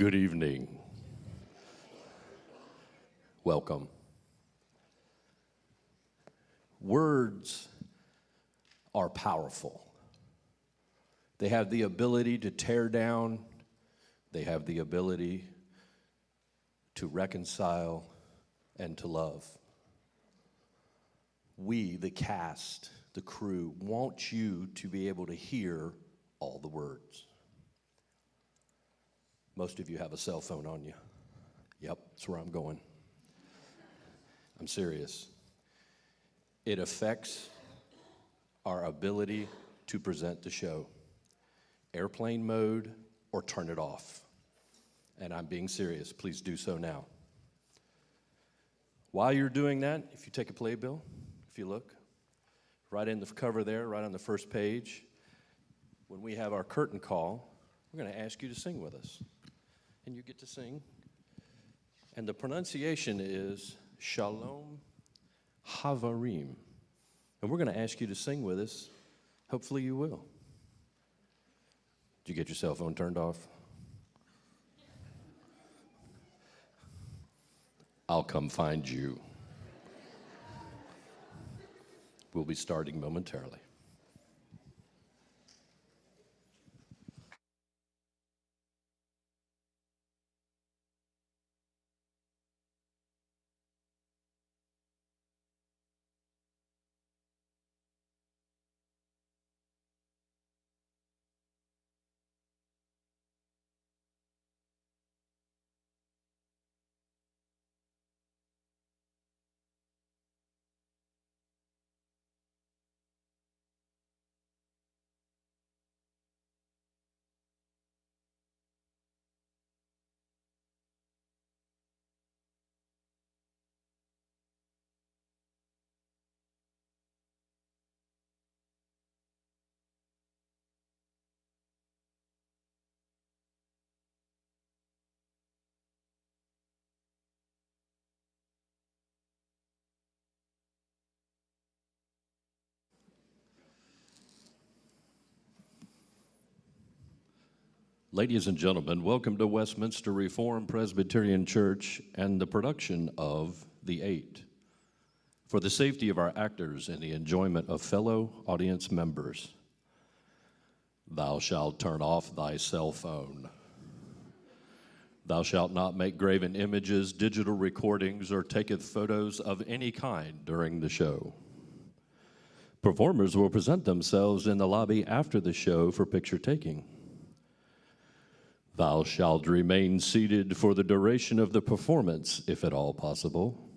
Good evening. Welcome. Words are powerful. They have the ability to tear down. They have the ability to reconcile and to love. We, the cast, the crew, want you to be able to hear all the words. Most of you have a cell phone on you. Yep, that's where I'm going. I'm serious. It affects our ability to present the show. Airplane mode or turn it off. And I'm being serious. Please do so now. While you're doing that, if you take a playbill, if you look, right in the cover there, right on the first page, when we have our curtain call, we're going to ask you to sing with us. And you get to sing. And the pronunciation is Shalom Havarim. And we're going to ask you to sing with us. Hopefully you will. Did you get your cell phone turned off? I'll come find you. We'll be starting momentarily. Ladies and gentlemen, welcome to Westminster Reformed Presbyterian Church and the production of The Eight. For the safety of our actors and the enjoyment of fellow audience members, thou shalt turn off thy cell phone. Thou shalt not make graven images, digital recordings, or taketh photos of any kind during the show. Performers will present themselves in the lobby after the show for picture taking. Thou shalt remain seated for the duration of the performance, if at all possible.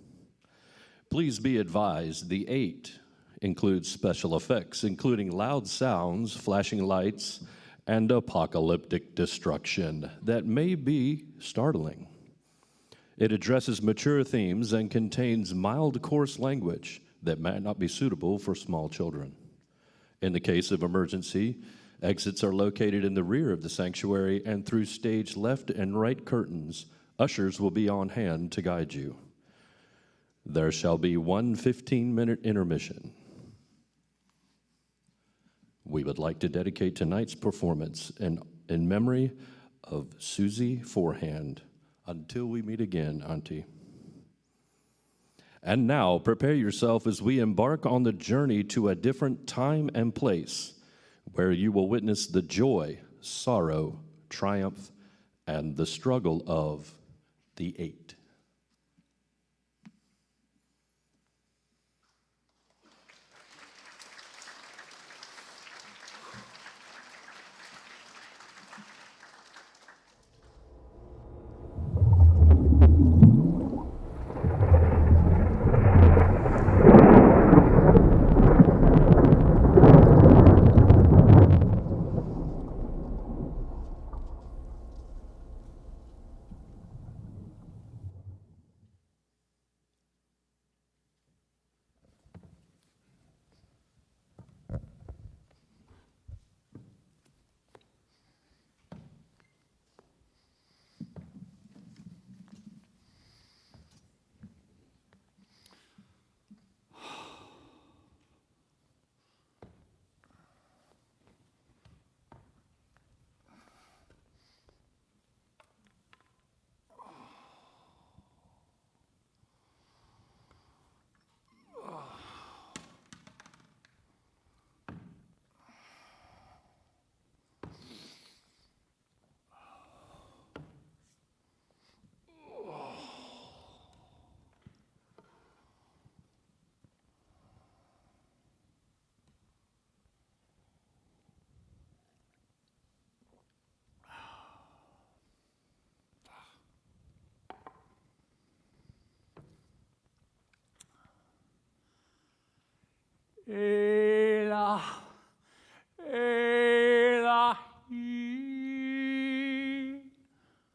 Please be advised, The Eight includes special effects, including loud sounds, flashing lights, and apocalyptic destruction that may be startling. It addresses mature themes and contains mild, coarse language that might not be suitable for small children. In the case of emergency, exits are located in the rear of the sanctuary, and through stage left and right curtains, ushers will be on hand to guide you. There shall be one 15-minute intermission. We would like to dedicate tonight's performance in memory of Susie Forehand. Until we meet again, Auntie. And now, prepare yourself as we embark on the journey to a different time and place, where you will witness the joy, sorrow, triumph, and the struggle of the Eight. Elah, Elah.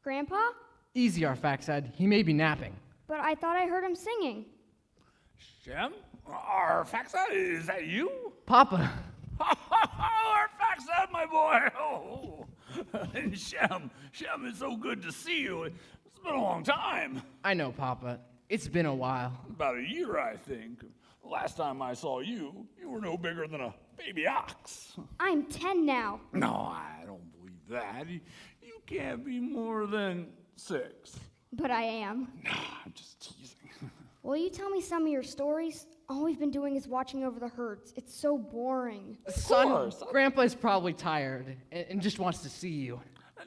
Grandpa? Easy, Arphaxad. He may be napping. But I thought I heard him singing. Shem? Arphaxad, is that you? Papa. Arphaxad, my boy. Oh. And Shem, it's so good to see you. It's been a long time. I know, Papa. It's been a while. About a year, I think. Last time I saw you, you were no bigger than a baby ox. I'm 10 now. No, I don't believe that. You can't be more than 6. But I am. Nah, I'm just teasing. Will you tell me some of your stories? All we've been doing is watching over the herds. It's so boring. Son, Grandpa is probably tired and just wants to see you.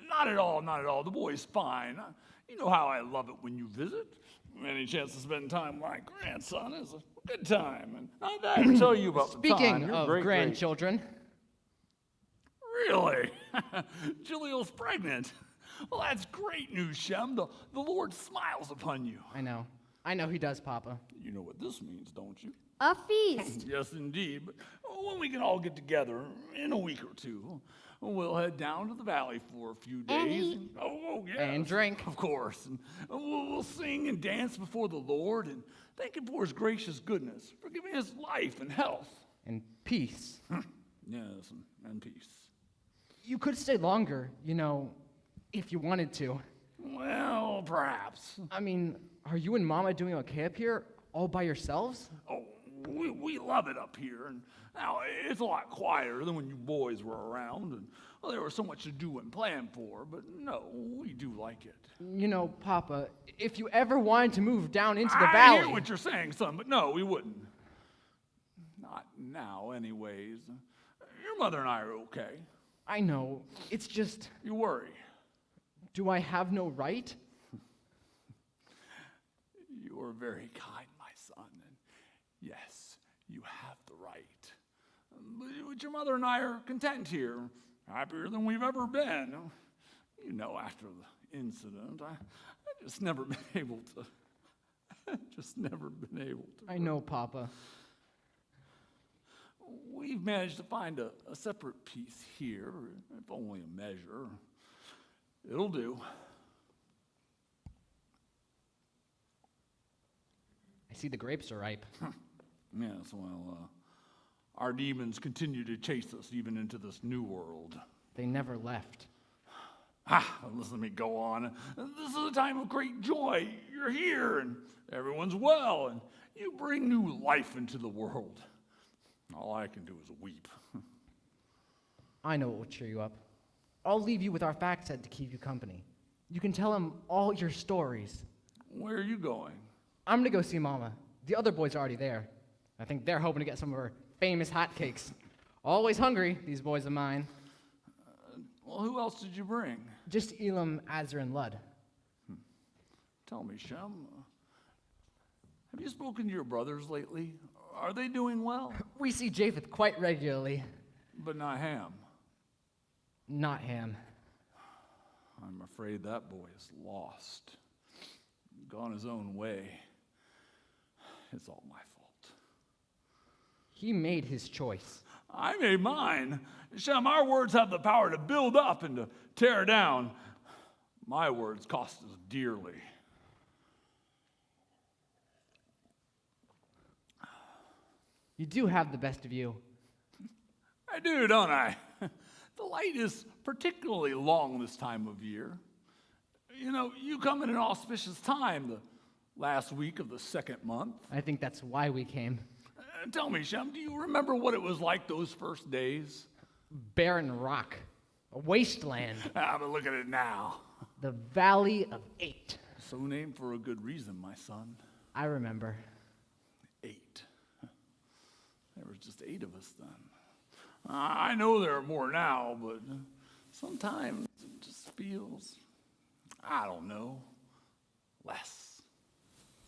Not at all, not at all. The boy's fine. You know how I love it when you visit. Any chance to spend time with my grandson is a good time. And I can tell you about the time. Speaking You're of great, grandchildren. Really? Julio's pregnant. Well, that's great news, Shem. The Lord smiles upon you. I know he does, Papa. You know what this means, don't you? A feast. Yes, indeed. But when we can all get together in a week or two, we'll head down to the valley for a few days. And eat. Oh, yes. And drink. Of course. And we'll sing and dance before the Lord and thank Him for His gracious goodness, for giving us life and health. And peace. Yes, and peace. You could stay longer, if you wanted to. Well, perhaps. I mean, are you and Mama doing okay up here, all by yourselves? Oh, we love it up here. And now, it's a lot quieter than when you boys were around. And well, there was so much to do and plan for. But no, we do like it. Papa, if you ever wanted to move down into the I valley... hear what you're saying, son, but no, we wouldn't. Not now, anyways. Your mother and I are okay. I know. It's just... You worry. Do I have no right? You are very kind, my son, and yes, you have the right. But your mother and I are content here, happier than we've ever been. After the incident, I just never been able to. I know, Papa. We've managed to find a separate peace here, if only a measure. It'll do. I see the grapes are ripe. Yes, well, our demons continue to chase us even into this new world. They never left. Listen to me go on. This is a time of great joy. You're here, and everyone's well, and you bring new life into the world. All I can do is weep. I know what will cheer you up. I'll leave you with our Arphaxad to keep you company. You can tell him all your stories. Where are you going? I'm going to go see Mama. The other boys are already there. I think they're hoping to get some of her famous hotcakes. Always hungry, these boys of mine. Well, who else did you bring? Just Elam, Azar, and Lud. Tell me, Shem, have you spoken to your brothers lately? Are they doing well? We see Japheth quite regularly. But not Ham. Not Ham. I'm afraid that boy is lost. Gone his own way. It's all my fault. He made his choice. I made mine. Shem, our words have the power to build up and to tear down. My words cost us dearly. You do have the best of you. I do, don't I? The light is particularly long this time of year. You come in an auspicious time, the last week of the second month. I think that's why we came. Tell me, Shem, do you remember what it was like those first days? Barren rock. A wasteland. But look at it now. The Valley of 8. So named for a good reason, my son. I remember. 8. There was just 8 of us then. I know there are more now, but sometimes it just feels, I don't know, less.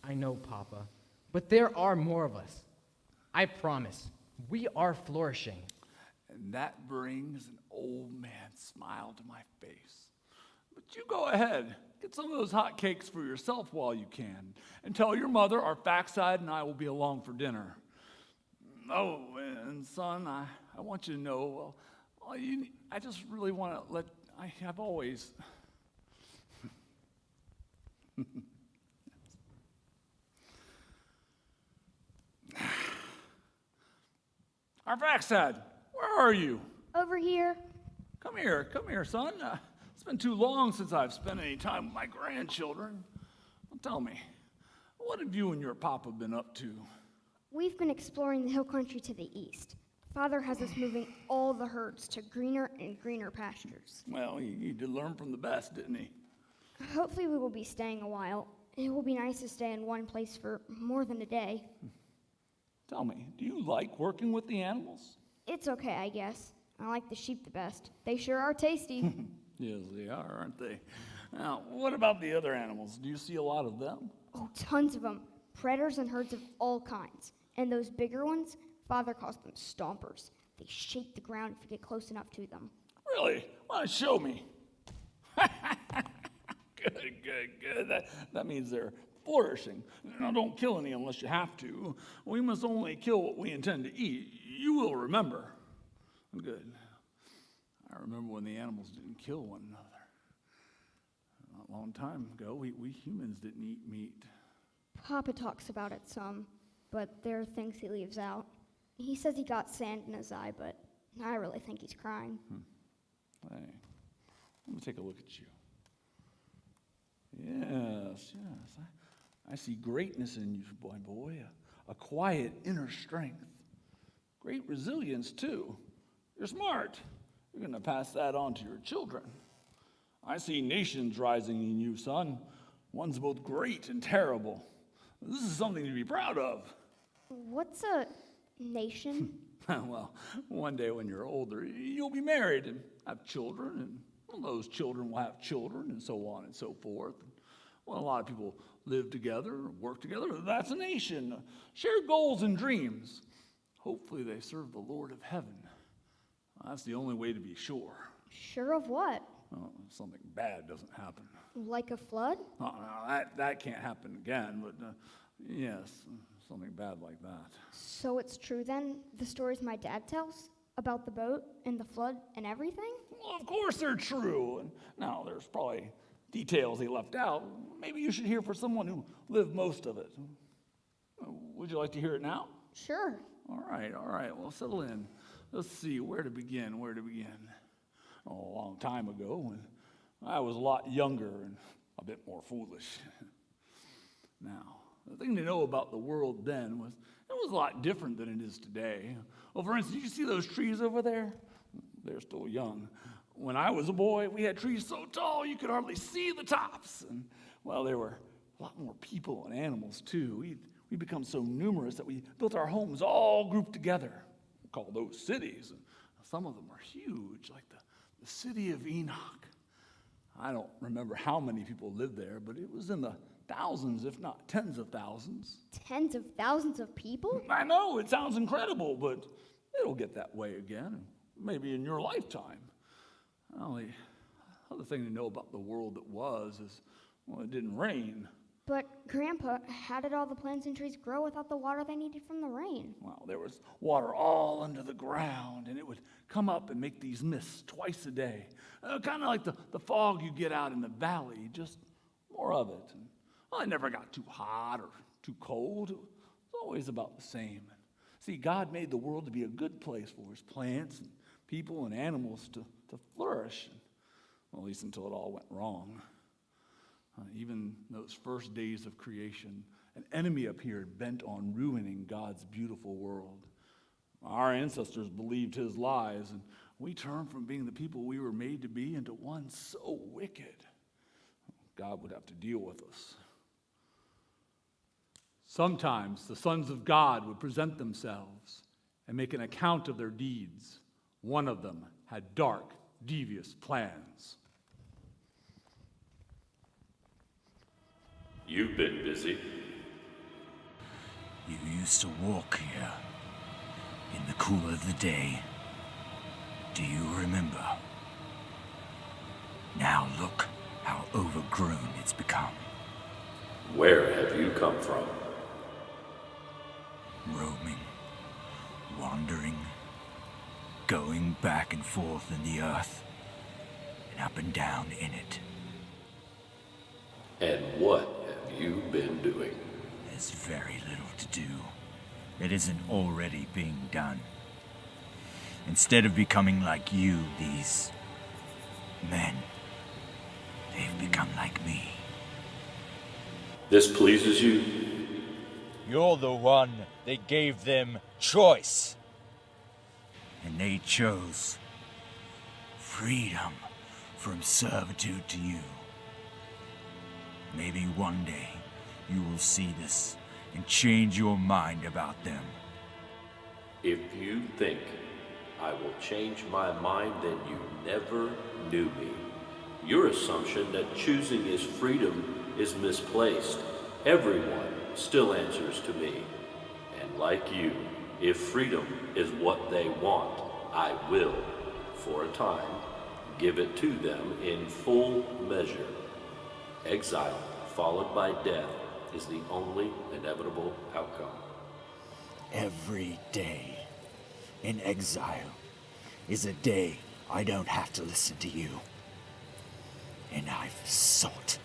I know, Papa. But there are more of us. I promise. We are flourishing. And that brings an old man's smile to my face. But you go ahead. Get some of those hot cakes for yourself while you can. And tell your mother, Arphaxad, and I will be along for dinner. Oh, and son, I want you to know, I just really want to I have always. Our backside, where are you? Over here. Come here, son. It's been too long since I've spent any time with my grandchildren. Well, tell me, what have you and your papa been up to? We've been exploring the hill country to the east. Father has us moving all the herds to greener and greener pastures. Well, he did learn from the best, didn't he? Hopefully we will be staying a while. It will be nice to stay in one place for more than a day. Tell me, do you like working with the animals? It's okay, I guess. I like the sheep the best. They sure are tasty. Yes, they are, aren't they? Now, what about the other animals? Do you see a lot of them? Oh, tons of them. Predators and herds of all kinds. And those bigger ones, Father calls them stompers. They shake the ground if you get close enough to them. Really? Well, show me. Good. That means they're flourishing. Now, don't kill any unless you have to. We must only kill what we intend to eat. You will remember. Good. I remember when the animals didn't kill one another. Not a long time ago, we humans didn't eat meat. Papa talks about it some, but there are things he leaves out. He says he got sand in his eye, but I really think he's crying. Hey, let me take a look at you. Yes. I see greatness in you, boy. A quiet inner strength. Great resilience, too. You're smart. You're going to pass that on to your children. I see nations rising in you, son. One's both great and terrible. This is something to be proud of. What's a nation? Well, one day when you're older, you'll be married and have children, and well, those children will have children, and so on and so forth. Well, a lot of people live together, work together. That's a nation. Share goals and dreams. Hopefully they serve the Lord of heaven. That's the only way to be sure. Sure of what? Well, something bad doesn't happen. Like a flood? No, that can't happen again, but yes, something bad like that. So it's true then, the stories my dad tells about the boat and the flood and everything? Well, of course they're true. And now there's probably details he left out. Maybe you should hear from someone who lived most of it. Would you like to hear it now? Sure. All right. Well, settle in. Let's see, where to begin. Oh, a long time ago when I was a lot younger and a bit more foolish. Now, the thing to know about the world then was it was a lot different than it is today. Well, for instance, you see those trees over there? They're still young. When I was a boy, we had trees so tall you could hardly see the tops. And, well, there were a lot more people and animals, too. We'd become so numerous that we built our homes all grouped together. We call those cities. And some of them are huge, like the city of Enoch. I don't remember how many people lived there, but it was in the thousands, if not tens of thousands. Tens of thousands of people? I know, it sounds incredible, but it'll get that way again, maybe in your lifetime. Well, the other thing to know about the world that was is, well, it didn't rain. But, Grandpa, how did all the plants and trees grow without the water they needed from the rain? Well, there was water all under the ground, and it would come up and make these mists twice a day. Kind of like the fog you get out in the valley, just more of it. And, well, it never got too hot or too cold. It was always about the same. See, God made the world to be a good place for his plants and people and animals to flourish, well, at least until it all went wrong. Even those first days of creation, an enemy appeared bent on ruining God's beautiful world. Our ancestors believed his lies, and we turned from being the people we were made to be into one so wicked. God would have to deal with us. Sometimes the sons of God would present themselves and make an account of their deeds. One of them had dark, devious plans. You've been busy. You used to walk here in the cool of the day. Do you remember? Now look how overgrown it's become. Where have you come from? Roaming wandering, going back and forth in the earth, and up and down in it. And what have you been doing? There's very little to do that isn't already being done. Instead of becoming like you, these men, they've become like me. This pleases you? You're the one that gave them choice. And they chose freedom from servitude to you. Maybe one day you will see this and change your mind about them. If you think I will change my mind, then you never knew me. Your assumption that choosing is freedom is misplaced. Everyone still answers to me. And like you, if freedom is what they want, I will, for a time, give it to them in full measure. Exile, followed by death, is the only inevitable outcome. Every day in exile is a day I don't have to listen to you. And I've sought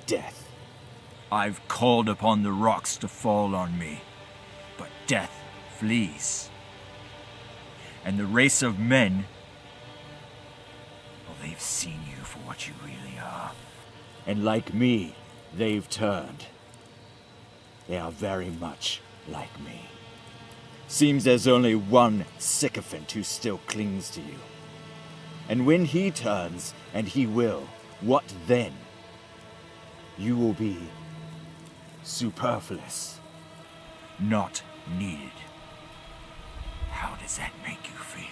death. I've called upon the rocks to fall on me, but death flees. And the race of men, well, they've seen you for what you really are. And like me, they've turned. They are very much like me. Seems there's only one sycophant who still clings to you. And when he turns, and he will, what then? You will be superfluous. Not needed. How does that make you feel?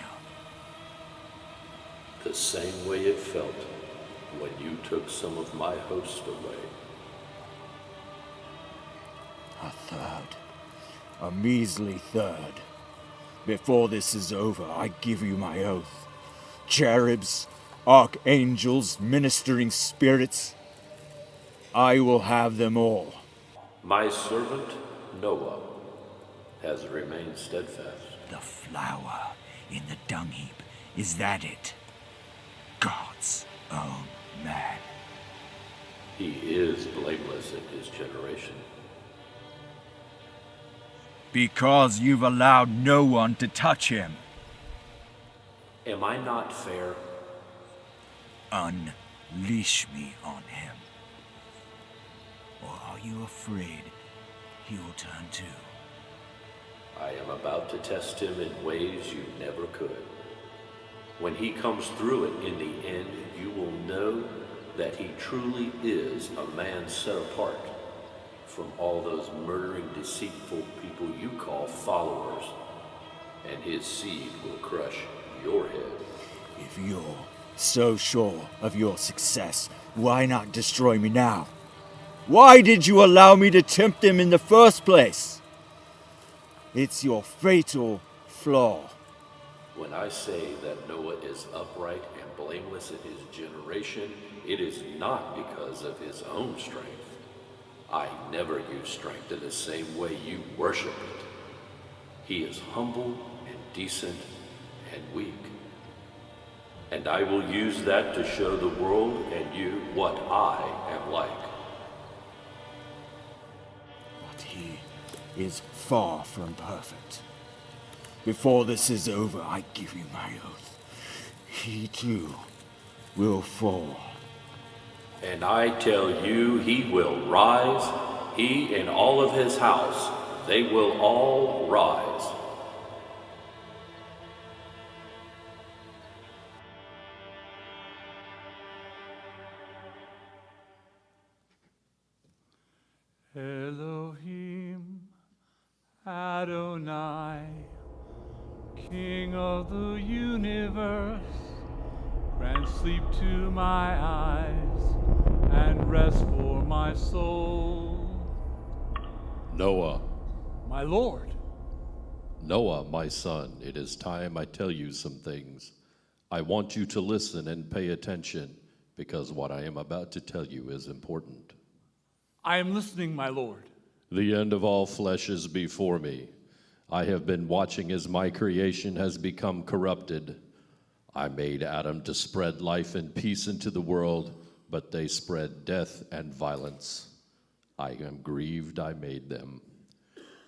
The same way it felt when you took some of my host away. A third. A measly third. Before this is over, I give you my oath. Cherubs, archangels, ministering spirits, I will have them all. My servant, Noah, has remained steadfast. The flower in the dung heap, is that it? God's own man. He is blameless in his generation. Because you've allowed no one to touch him. Am I not fair? Unleash me on him. Or are you afraid he will turn too? I am about to test him in ways you never could. When he comes through it in the end, you will know that he truly is a man set apart from all those murdering, deceitful people you call followers, and his seed will crush your head. If you're so sure of your success, why not destroy me now? Why did you allow me to tempt him in the first place? It's your fatal flaw. When I say that Noah is upright and blameless in his generation, it is not because of his own strength. I never use strength in the same way you worship it. He is humble and decent and weak. And I will use that to show the world and you what I am like. But he is far from perfect. Before this is over, I give you my oath. He too will fall. And I tell you, he will rise, he and all of his house, they will all rise. Elohim Adonai, King of the universe, grant sleep to my eyes and rest for my soul. Noah, My Lord, Noah, my son, it is time I tell you some things. I want you to listen and pay attention, because what I am about to tell you is important. I am listening, my Lord. The end of all flesh is before me. I have been watching as my creation has become corrupted. I made Adam to spread life and peace into the world, but they spread death and violence. I am grieved I made them.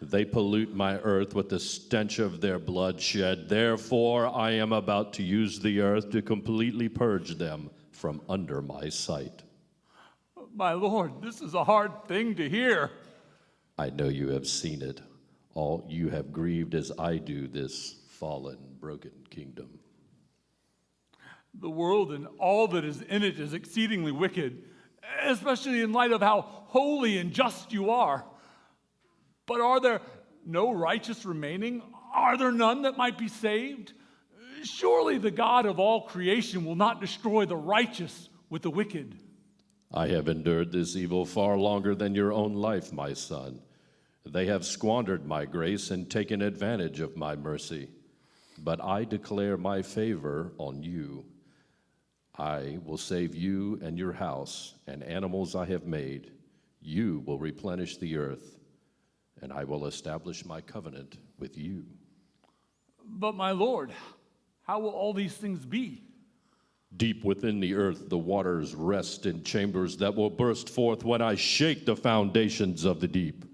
They pollute my earth with the stench of their bloodshed. Therefore, I am about to use the earth to completely purge them from under my sight. My Lord, this is a hard thing to hear. I know you have seen it. All you have grieved as I do this fallen, broken kingdom. The world and all that is in it is exceedingly wicked, especially in light of how holy and just you are. But are there no righteous remaining? Are there none that might be saved? Surely the God of all creation will not destroy the righteous with the wicked. I have endured this evil far longer than your own life, my son. They have squandered my grace and taken advantage of my mercy. But I declare my favor on you. I will save you and your house and animals I have made. You will replenish the earth, and I will establish my covenant with you. But my Lord, how will all these things be? Deep within the earth, the waters rest in chambers that will burst forth when I shake the foundations of the deep.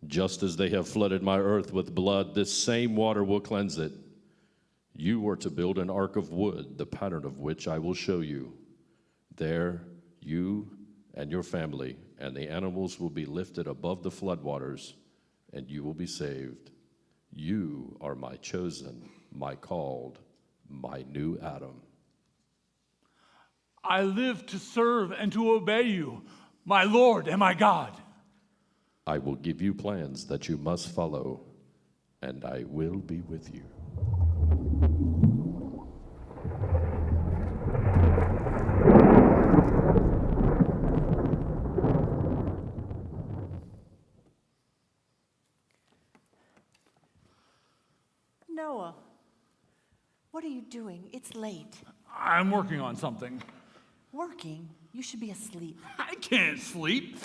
Just as they have flooded my earth with blood, this same water will cleanse it. You were to build an ark of wood, the pattern of which I will show you. There, you and your family and the animals will be lifted above the floodwaters, and you will be saved. You are my chosen, my called, my new Adam. I live to serve and to obey you, my Lord and my God. I will give you plans that you must follow, and I will be with you. Noah, what are you doing? It's late. I'm working on something. Working? You should be asleep. I can't sleep.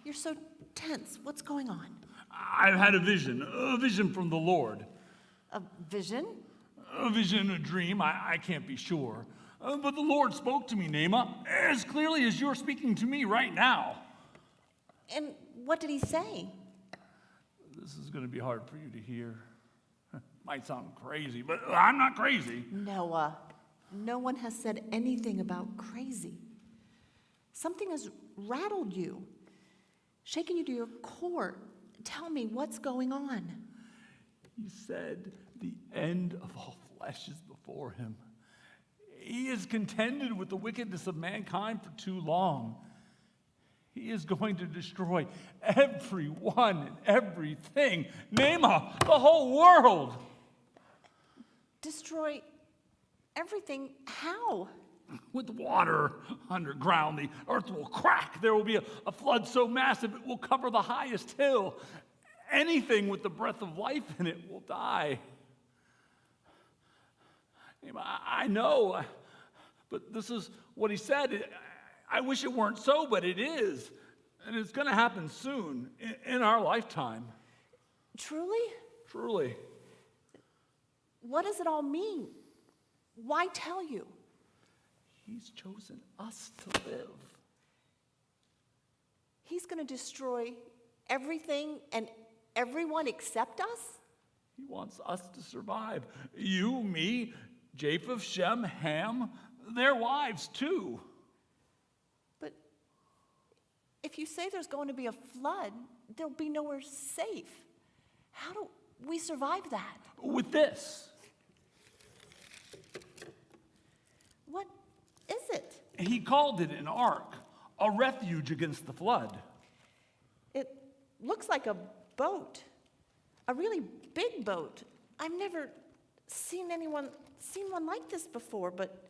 You're so tense. What's going on? I've had a vision from the Lord. A vision? A vision, a dream, I can't be sure. But the Lord spoke to me, Naima, as clearly as you're speaking to me right now. And what did he say? This is going to be hard for you to hear. Might sound crazy, but I'm not crazy. Noah, no one has said anything about crazy. Something has rattled you, shaken you to your core. Tell me, what's going on? He said the end of all flesh is before him. He has contended with the wickedness of mankind for too long. He is going to destroy everyone and everything. Naima, the whole world. Destroy everything? How? With water underground, the earth will crack. There will be a flood so massive it will cover the highest hill. Anything with the breath of life in it will die. I know, but this is what he said. I wish it weren't so, but it is. And it's going to happen soon, in our lifetime. Truly? Truly. What does it all mean? Why tell you? He's chosen us to live. He's going to destroy everything and everyone except us? He wants us to survive. You, me, Japheth, Shem, Ham, their wives too. But if you say there's going to be a flood, there'll be nowhere safe. How do we survive that? With this. What is it? He called it an ark, a refuge against the flood. It looks like a boat, a really big boat. I've never seen one like this before, but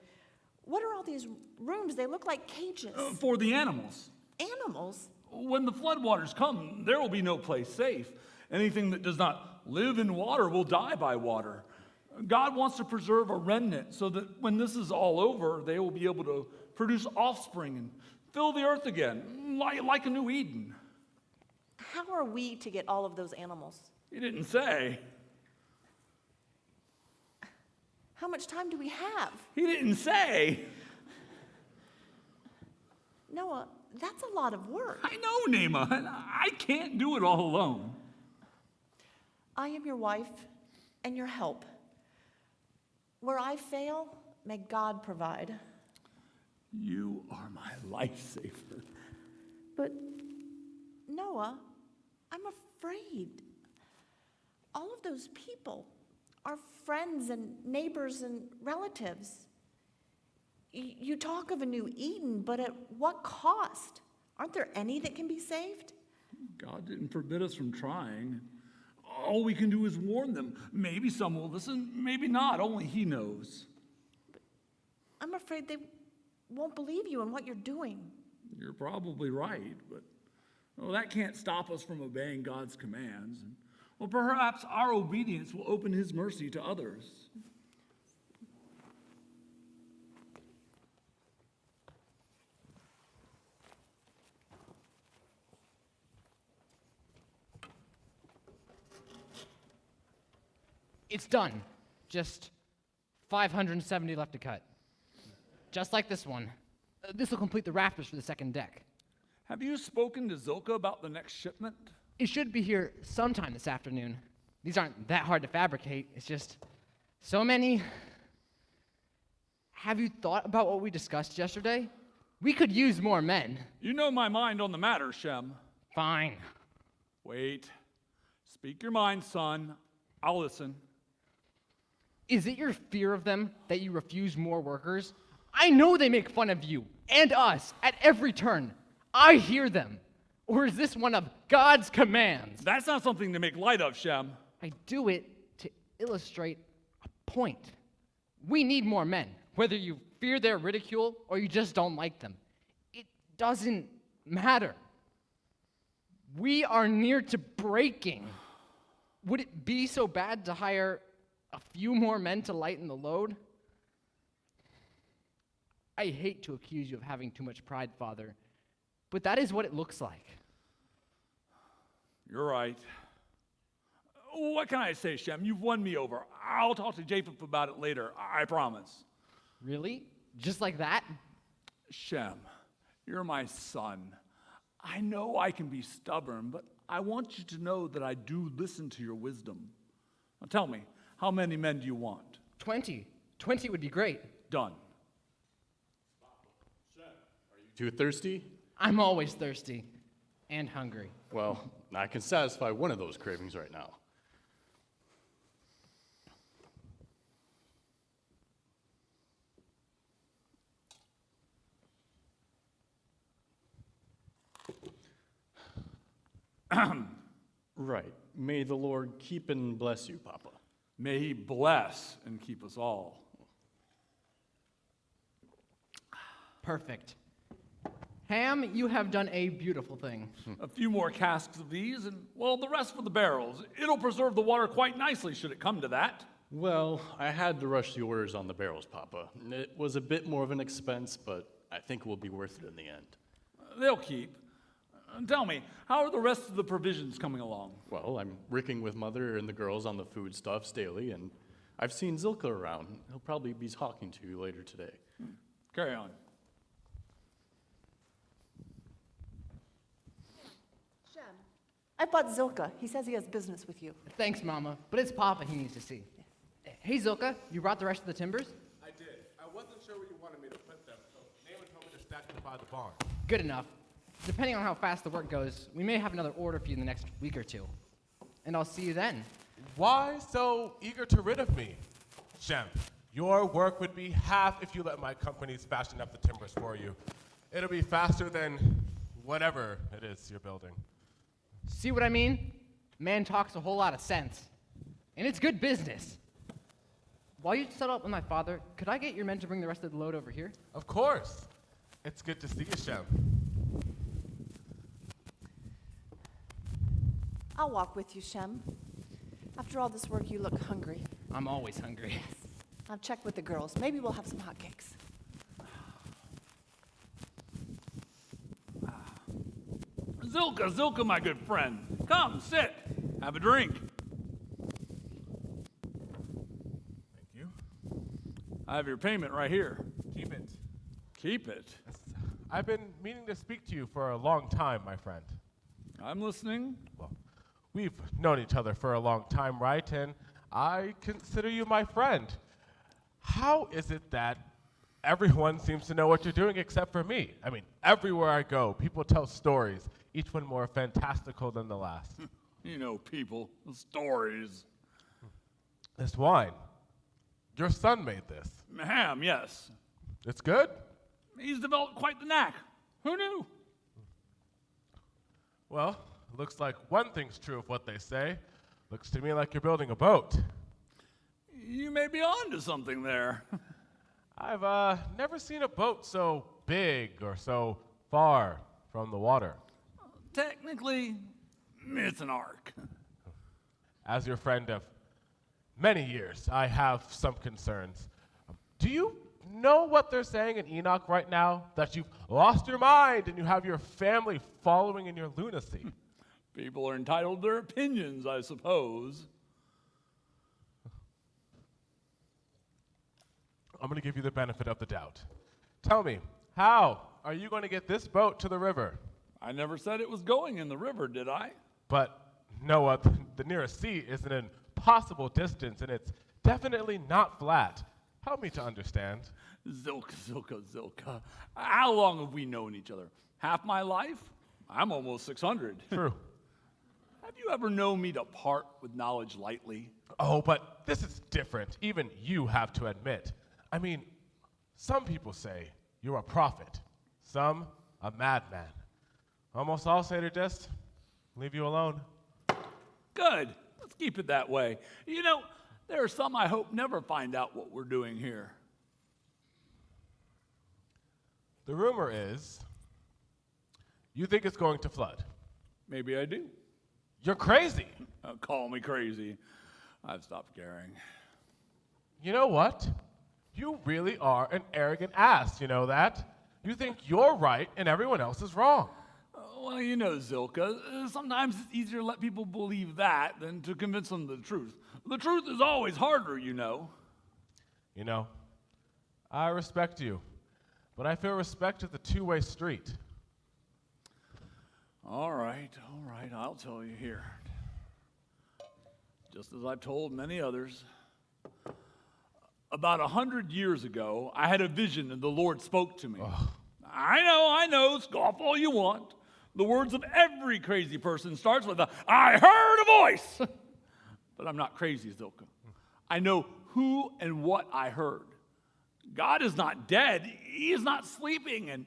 what are all these rooms? They look like cages. For the animals. Animals? When the floodwaters come, there will be no place safe. Anything that does not live in water will die by water. God wants to preserve a remnant so that when this is all over, they will be able to produce offspring and fill the earth again, like a new Eden. How are we to get all of those animals? He didn't say. How much time do we have? He didn't say. Noah, that's a lot of work. I know, Nema, and I can't do it all alone. I am your wife and your help. Where I fail, may God provide. You are my lifesaver. But, Noah, I'm afraid. All of those people are friends and neighbors and relatives. You talk of a new Eden, but at what cost? Aren't there any that can be saved? God didn't forbid us from trying. All we can do is warn them. Maybe some will listen, maybe not. Only He knows. I'm afraid they won't believe you in what you're doing. You're probably right, but that can't stop us from obeying God's commands. And, perhaps our obedience will open His mercy to others. It's done. Just 570 left to cut. Just like this one. This will complete the rafters for the second deck. Have you spoken to Zilka about the next shipment? It should be here sometime this afternoon. These aren't that hard to fabricate. It's just so many. Have you thought about what we discussed yesterday? We could use more men. You know my mind on the matter, Shem. Fine. Wait. Speak your mind, son. I'll listen. Is it your fear of them that you refuse more workers? I know they make fun of you and us at every turn. I hear them. Or is this one of God's commands? That's not something to make light of, Shem. I do it to illustrate a point. We need more men, whether you fear their ridicule or you just don't like them. It doesn't matter. We are near to breaking. Would it be so bad to hire a few more men to lighten the load? I hate to accuse you of having too much pride, Father, but that is what it looks like. You're right. What can I say, Shem? You've won me over. I'll talk to Japheth about it later. I promise. Really? Just like that? Shem, you're my son. I know I can be stubborn, but I want you to know that I do listen to your wisdom. Now tell me, how many men do you want? 20. 20 would be great. Done. Too thirsty? I'm always thirsty and hungry. Well, I can satisfy one of those cravings right now. Right. May the Lord keep and bless you, Papa. May He bless and keep us all. Perfect. Ham, you have done a beautiful thing. A few more casks of these, and, the rest for the barrels. It'll preserve the water quite nicely, should it come to that. Well, I had to rush the orders on the barrels, Papa. It was a bit more of an expense, but I think it will be worth it in the end. They'll keep. Tell me, how are the rest of the provisions coming along? Well, I'm ricking with Mother and the girls on the foodstuffs daily, and I've seen Zilka around. He'll probably be talking to you later today. Carry on. Shem, I bought Zilka. He says he has business with you. Thanks, Mama, but it's Papa he needs to see. Hey, Zilka, you brought the rest of the timbers? I did. I wasn't sure where you wanted me to put them, so Naaman told me to stack them by the barn. Good enough. Depending on how fast the work goes, we may have another order for you in the next week or two. And I'll see you then. Why so eager to rid of me? Shem, your work would be half if you let my companies fashion up the timbers for you. It'll be faster than whatever it is you're building. See what I mean? Man talks a whole lot of sense. And it's good business. While you settle up with my father, could I get your men to bring the rest of the load over here? Of course. It's good to see you, Shem. I'll walk with you, Shem. After all this work, you look hungry. I'm always hungry. I've checked with the girls. Maybe we'll have some hotcakes. Zilka, my good friend. Come, sit. Have a drink. Thank you. I have your payment right here. Keep it. Keep it. I've been meaning to speak to you for a long time, my friend. I'm listening. Well, we've known each other for a long time, right? And I consider you my friend. How is it that everyone seems to know what you're doing except for me? I mean, everywhere I go, people tell stories, each one more fantastical than the last. You know, people, stories. This wine, your son made this. Ham, yes. It's good? He's developed quite the knack. Who knew? Well, looks like one thing's true of what they say. Looks to me like you're building a boat. You may be on to something there. I've never seen a boat so big or so far from the water. Technically, it's an ark. As your friend of many years, I have some concerns. Do you know what they're saying in Enoch right now? That you've lost your mind and you have your family following in your lunacy. People are entitled to their opinions, I suppose. I'm going to give you the benefit of the doubt. Tell me, how are you going to get this boat to the river? I never said it was going in the river, did I? But Noah, the nearest sea is an impossible distance, and it's definitely not flat. Help me to understand. Zilka. How long have we known each other? Half my life? I'm almost 600. True. Have you ever known me to part with knowledge lightly? Oh, but this is different. Even you have to admit. I mean, some people say you're a prophet, some a madman. Almost all say to just leave you alone. Good. Let's keep it that way. You know, there are some I hope never find out what we're doing here. The rumor is you think it's going to flood. Maybe I do. You're crazy. Call me crazy. I've stopped caring. You know what? You really are an arrogant ass, you know that? You think you're right and everyone else is wrong. Well, you know, Zilka, sometimes it's easier to let people believe that than to convince them of the truth. The truth is always harder, you know. You know, I respect you, but I feel respect is a two-way street. All right, I'll tell you here. Just as I've told many others, about 100 years ago, I had a vision and the Lord spoke to me. Ugh. I know, scoff all you want. The words of every crazy person starts with I heard a voice. But I'm not crazy, Zilka. I know who and what I heard. God is not dead. He is not sleeping, and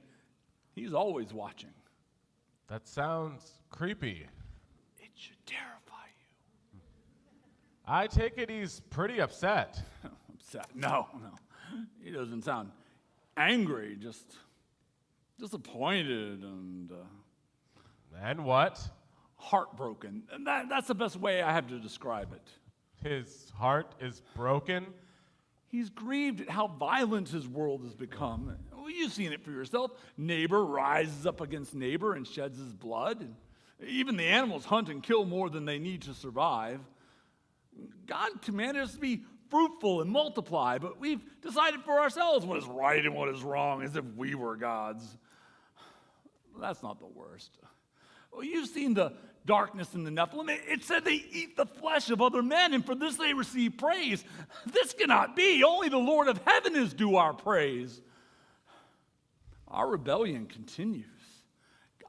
he's always watching. That sounds creepy. It should terrify you. I take it he's pretty upset. Upset? No. He doesn't sound angry, just disappointed And what? heartbroken. And that's the best way I have to describe it. His heart is broken? He's grieved at how violent his world has become. Well, you've seen it for yourself. Neighbor rises up against neighbor and sheds his blood. And even the animals hunt and kill more than they need to survive. God commanded us to be fruitful and multiply, but we've decided for ourselves what is right and what is wrong as if we were gods. That's not the worst. Well, you've seen the darkness in the Nephilim. It said they eat the flesh of other men, and for this they receive praise. This cannot be. Only the Lord of heaven is due our praise. Our rebellion continues.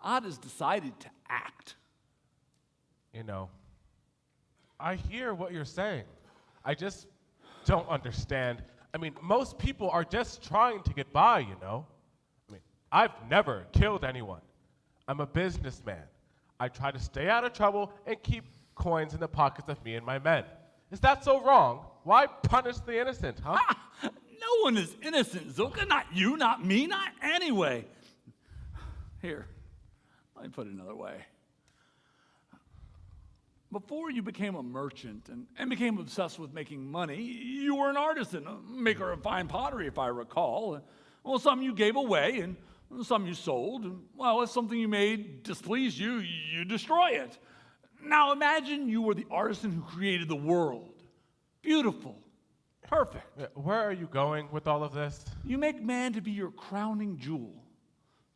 God has decided to act. You know, I hear what you're saying. I just don't understand. I mean, most people are just trying to get by, you know? I mean, I've never killed anyone. I'm a businessman. I try to stay out of trouble and keep coins in the pockets of me and my men. Is that so wrong? Why punish the innocent, huh? No one is innocent, Zilka. Not you, not me, not anyway. Here, let me put it another way. Before you became a merchant and became obsessed with making money, you were an artisan, a maker of fine pottery, if I recall. Well, some you gave away, and Some you sold. Well, if something you made displeased you, you destroy it. Now imagine you were the artisan who created the world. Beautiful. Perfect. Where are you going with all of this? You make man to be your crowning jewel,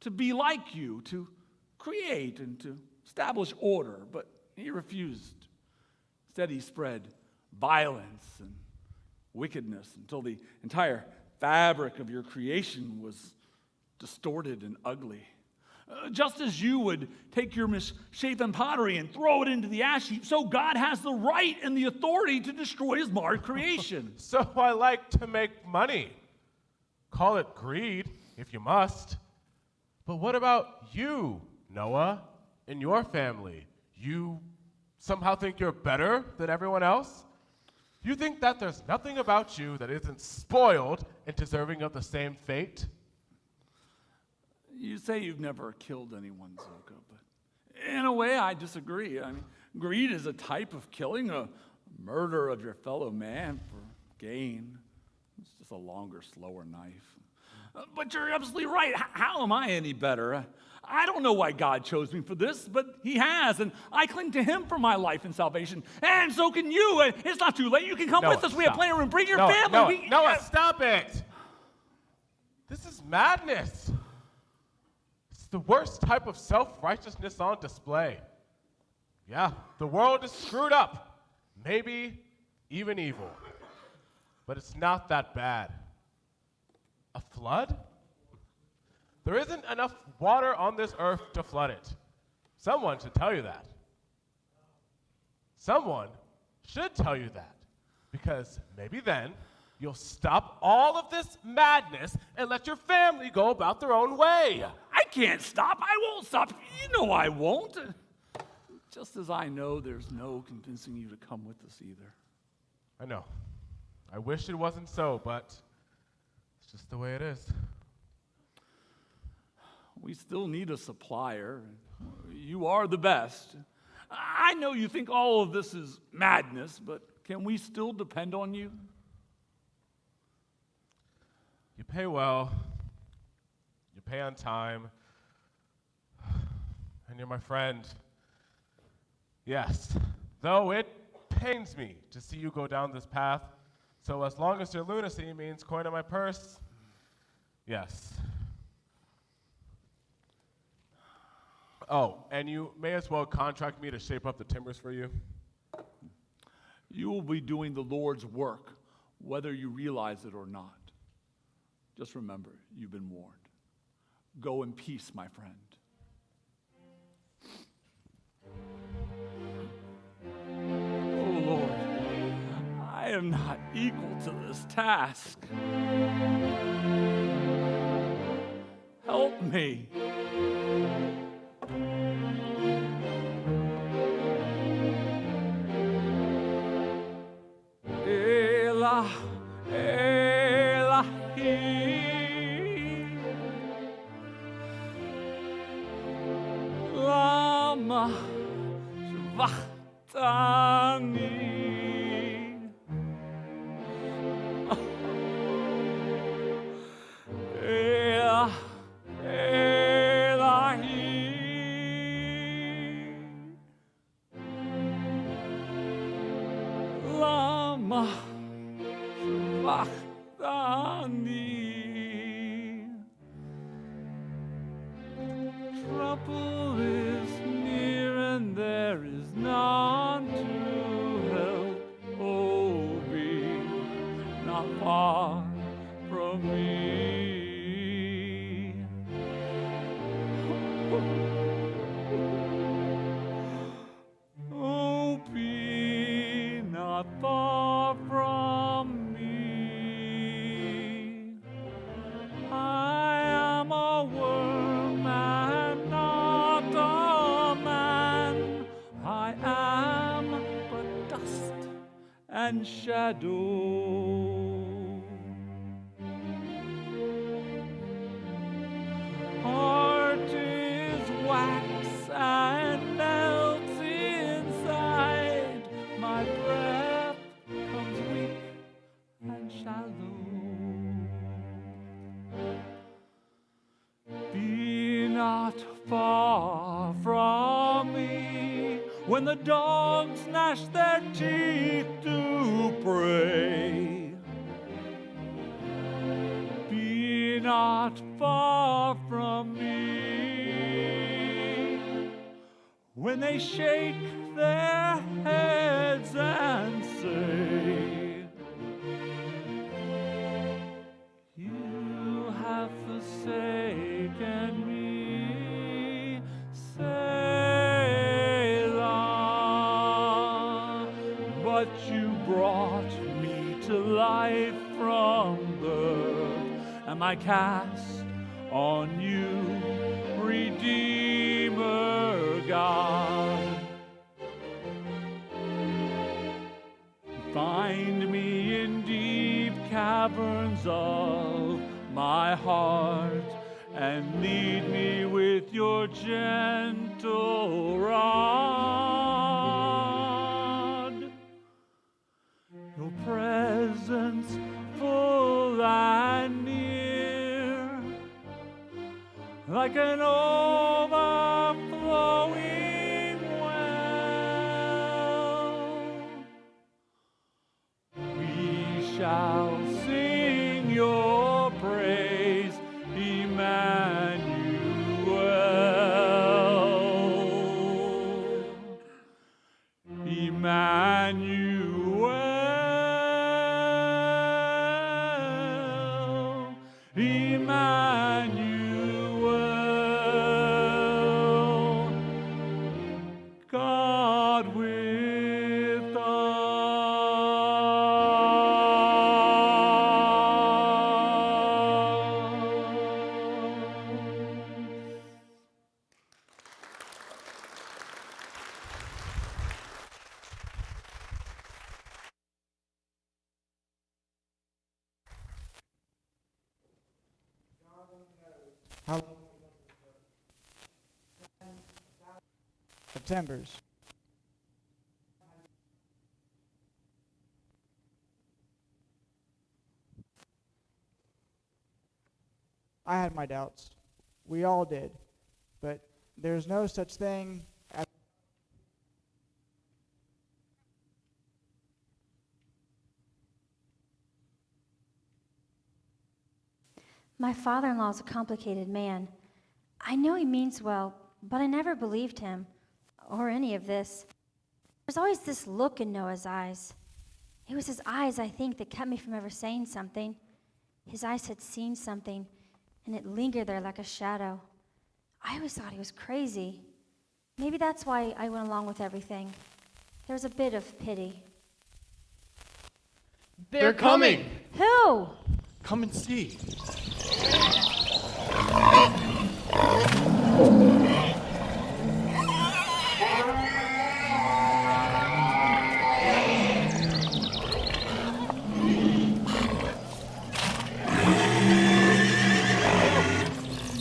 to be like you, to create and to establish order, but he refused. Instead, he spread violence and wickedness until the entire fabric of your creation was distorted and ugly. Just as you would take your misshapen pottery and throw it into the ash heap, so God has the right and the authority to destroy his marred creation. So I like to make money. Call it greed, if you must. But what about you, Noah, and your family? You somehow think you're better than everyone else? You think that there's nothing about you that isn't spoiled and deserving of the same fate? You say you've never killed anyone, Zilka, but in a way I disagree. I mean, greed is a type of killing, a murder of your fellow man for gain. It's just a longer, slower knife. But you're absolutely right. How am I any better? I don't know why God chose me for this, but he has, and I cling to him for my life and salvation. And so can you. It's not too late. You can come with us. We have plenty of room. Bring your family. Noah, stop it! This is madness. It's the worst type of self-righteousness on display. Yeah, the world is screwed up. Maybe even evil. But it's not that bad. A flood? There isn't enough water on this earth to flood it. Someone should tell you that. Someone should tell you that. Because maybe then you'll stop all of this madness and let your family go about their own way. I can't stop. I won't stop. You know I won't. Just as I know there's no convincing you to come with us either. I know. I wish it wasn't so, but it's just the way it is. We still need a supplier. You are the best. I know you think all of this is madness, but can we still depend on you? You pay well, you pay on time, and you're my friend. Yes, though it pains me to see you go down this path, so as long as your lunacy means coin in my purse, yes. Oh, and you may as well contract me to shape up the timbers for you. You will be doing the Lord's work, whether you realize it or not. Just remember, you've been warned. Go in peace, my friend. Oh, Lord, I am not equal to this task. Help me. Elah, Elahi, Lama Shvachtani. Elah, Elahi, Lama Shvachtani. Trouble is near and there is none to help. Oh, be not far from me. Oh, be not far from me. I am a worm and not a man. I am but dust and shadow. Heart is wax and melts inside. My breath comes weak and shallow. Be when the dogs gnash their teeth to prey. Be not far from me when they shake their heads and say, you have forsaken me, Selah. But you brought me to life from birth, and my cast on you, Redeemer God. Find me in deep caverns of my heart, and lead me with your gentle rod. Your presence full and near, like an overflowing well. We shall sing your praise, Emmanuel. Emmanuel. Emmanuel. God with us. September's. I had my doubts. We all did. But there's no such thing as My father-in-law is a complicated man. I know he means well, but I never believed him, or any of this. There's always this look in Noah's eyes. It was his eyes, I think, that kept me from ever saying something. His eyes had seen something, and it lingered there like a shadow. I always thought he was crazy. Maybe that's why I went along with everything. There was a bit of pity. They're coming! Who? Come and see.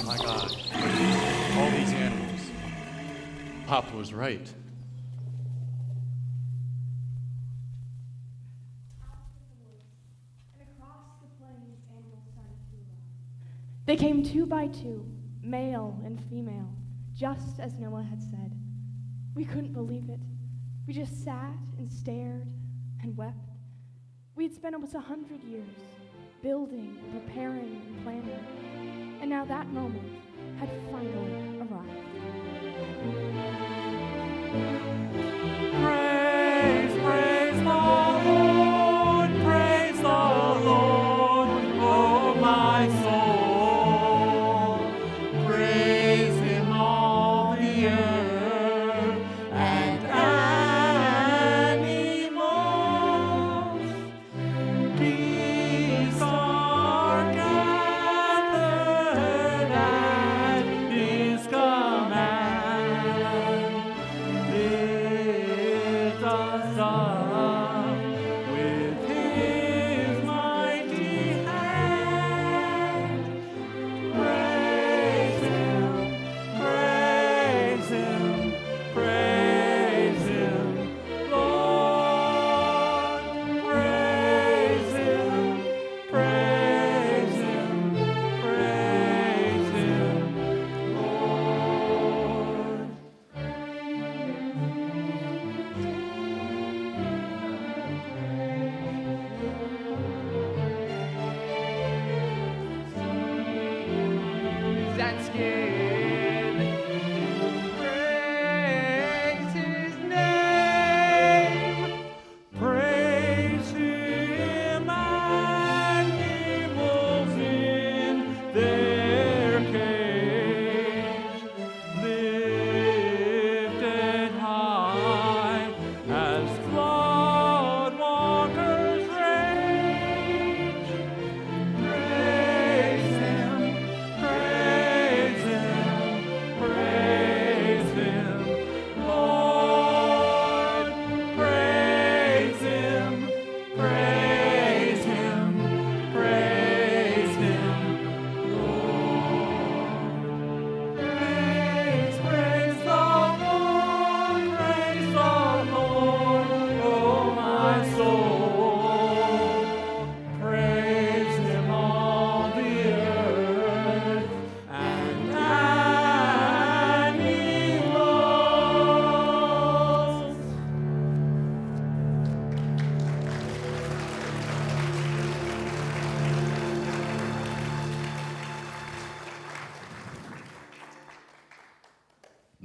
My God, all these animals. Papa was right. They came 2 by 2, male and female, just as Noah had said. We couldn't believe it. We just sat and stared and wept. We'd spent almost 100 years building, preparing, and planning, and now that moment had finally arrived. Praise, praise the Lord, praise the Lord, oh my soul. Praise him, all the earth and animals. Beasts are gathered at his command. Lift us up with his mighty hand.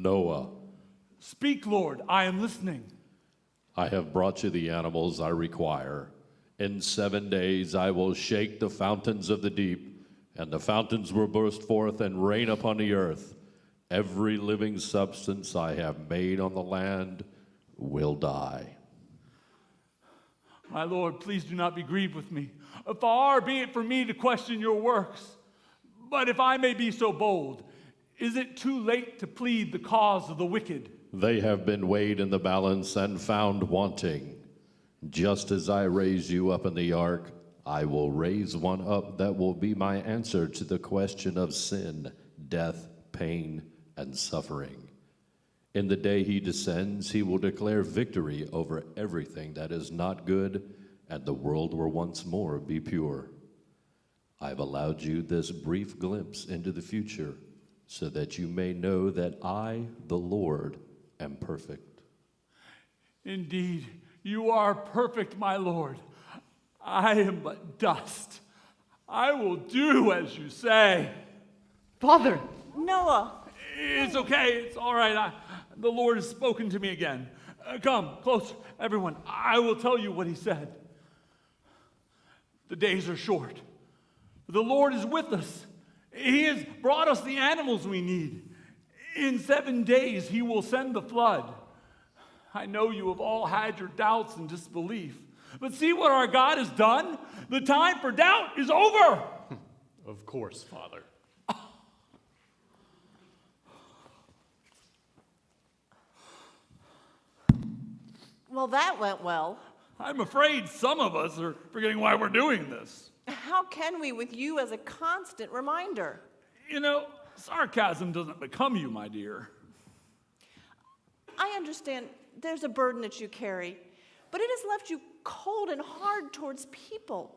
Noah, Speak, Lord, I am listening. I have brought you the animals I require. In 7 days I will shake the fountains of the deep, and the fountains will burst forth and rain upon the earth. Every living substance I have made on the land will die. My Lord, please do not be grieved with me. Far be it from me to question your works. But if I may be so bold, is it too late to plead the cause of the wicked? They have been weighed in the balance and found wanting. Just as I raised you up in the ark, I will raise one up that will be my answer to the question of sin, death, pain, and suffering. In the day he descends, he will declare victory over everything that is not good, and the world will once more be pure. I've allowed you this brief glimpse into the future, so that you may know that I, the Lord, am perfect. Indeed, you are perfect, my Lord. I am but dust. I will do as you say. Father! Noah, It's okay. It's all right. The Lord has spoken to me again. Come, close, everyone. I will tell you what he said. The days are short. The Lord is with us. He has brought us the animals we need. In 7 days, he will send the flood. I know you have all had your doubts and disbelief. But see what our God has done? The time for doubt is over. Of course, Father. well, that went well. I'm afraid some of us are forgetting why we're doing this. How can we with you as a constant reminder? You know, sarcasm doesn't become you, my dear. I understand there's a burden that you carry, but it has left you cold and hard towards people.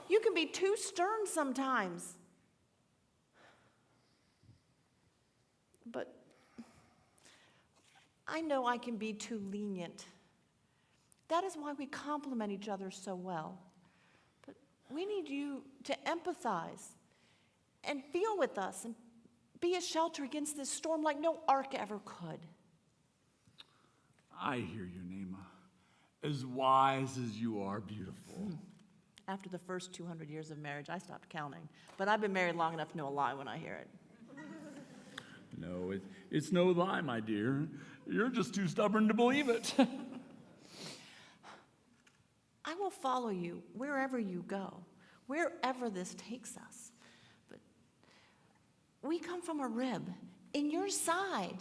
You can be too stern sometimes. But I know I can be too lenient. That is why we complement each other so well. But we need you to empathize and feel with us and be a shelter against this storm like no ark ever could. I hear you, Naima. As wise as you are beautiful. After the first 200 years of marriage, I stopped counting. But I've been married long enough to know a lie when I hear it. No, it's no lie, my dear. You're just too stubborn to believe it. I will follow you wherever you go, wherever this takes us. But we come from a rib in your side,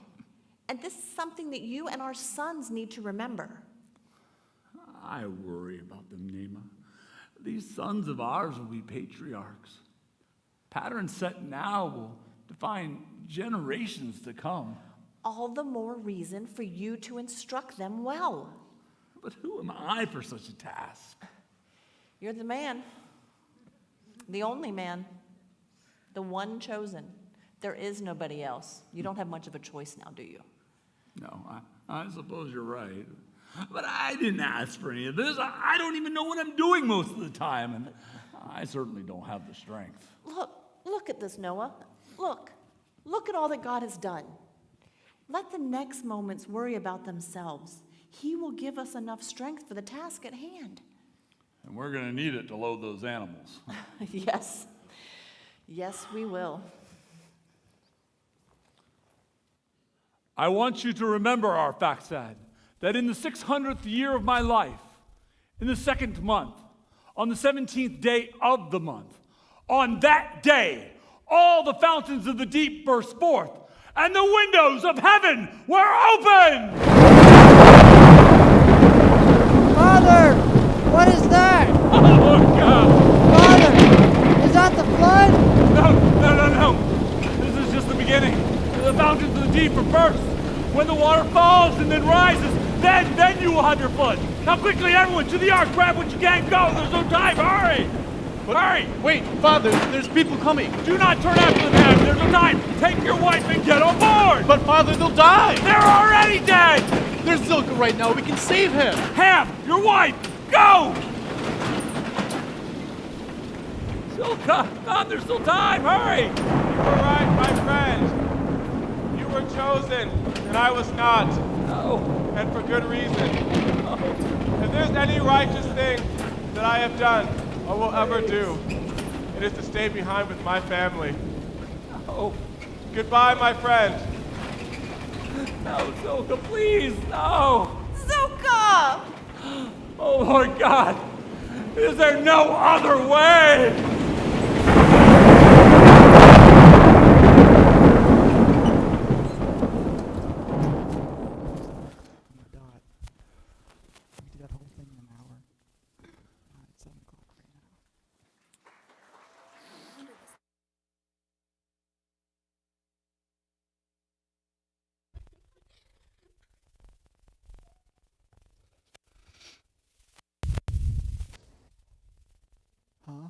and this is something that you and our sons need to remember. I worry about them, Naima. These sons of ours will be patriarchs. Patterns set now will define generations to come. All the more reason for you to instruct them well. But who am I for such a task? You're the man, the only man, the one chosen. There is nobody else. You don't have much of a choice now, do you? No, I suppose you're right. But I didn't ask for any of this. I don't even know what I'm doing most of the time, and I certainly don't have the strength. Look at this, Noah. Look at all that God has done. Let the next moments worry about themselves. He will give us enough strength for the task at hand. And we're going to need it to load those animals. Yes, we will. I want you to remember, our Faxad, that in the 600th year of my life, in the 2nd month, on the 17th day of the month, on that day, all the fountains of the deep burst forth, and the windows of heaven were open! Father, what is that? Oh, God! Father, is that the flood? No. This is just the beginning. The fountains of the deep are burst. When the water falls and then rises, then you will have your flood. Now quickly, everyone, to the ark, grab what you can, go. There's no time, hurry! Hurry! Wait, Father, there's people coming. Do not turn after the man. There's no time. Take your wife and get on board. But Father, they'll die. They're already dead. There's Zilka right now. We can save him. Ham, your wife, go! Silka, come, there's still time. Hurry! You were right, my friend. You were chosen, and I was not. No. And for good reason. If there's any righteous thing that I have done or will ever do, it is to stay behind with my family. No. Goodbye, my friend. No, Zilka, please, no. Zuka! Oh, Lord God. Is there no other way? Dot. We do that whole thing in an hour. It's 7 o'clock right now. Huh?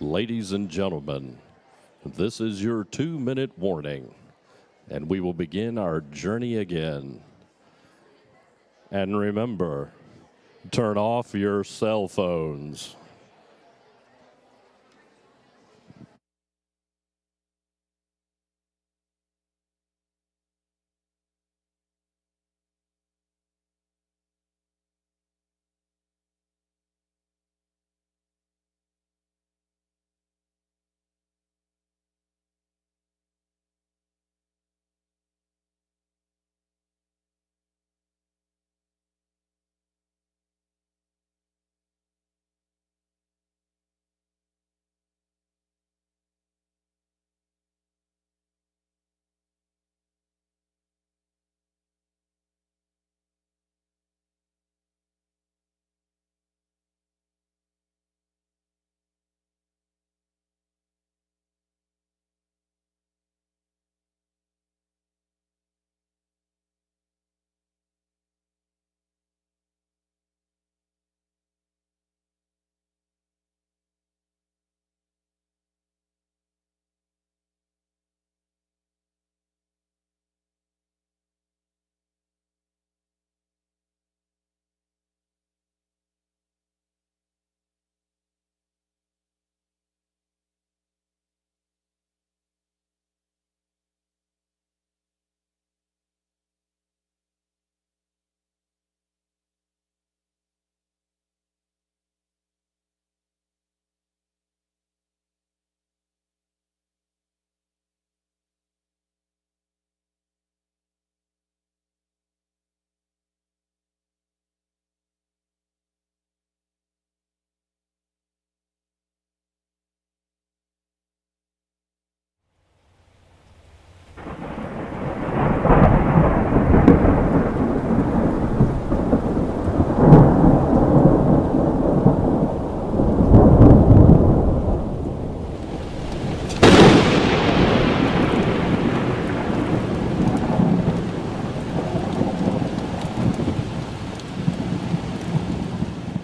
Ladies and gentlemen, this is your 2-minute warning, and we will begin our journey again. And remember, turn off your cell phones.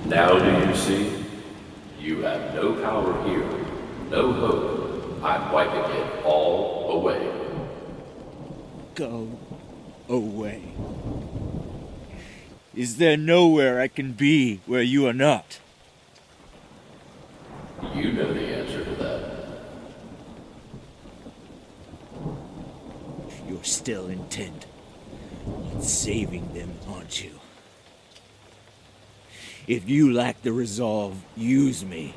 Now do you see? You have no power here, no hope. I'm wiping it all away. Go away. Is there nowhere I can be where you are not? You know the answer to that. You're still intent on saving them, aren't you? If you lack the resolve, use me.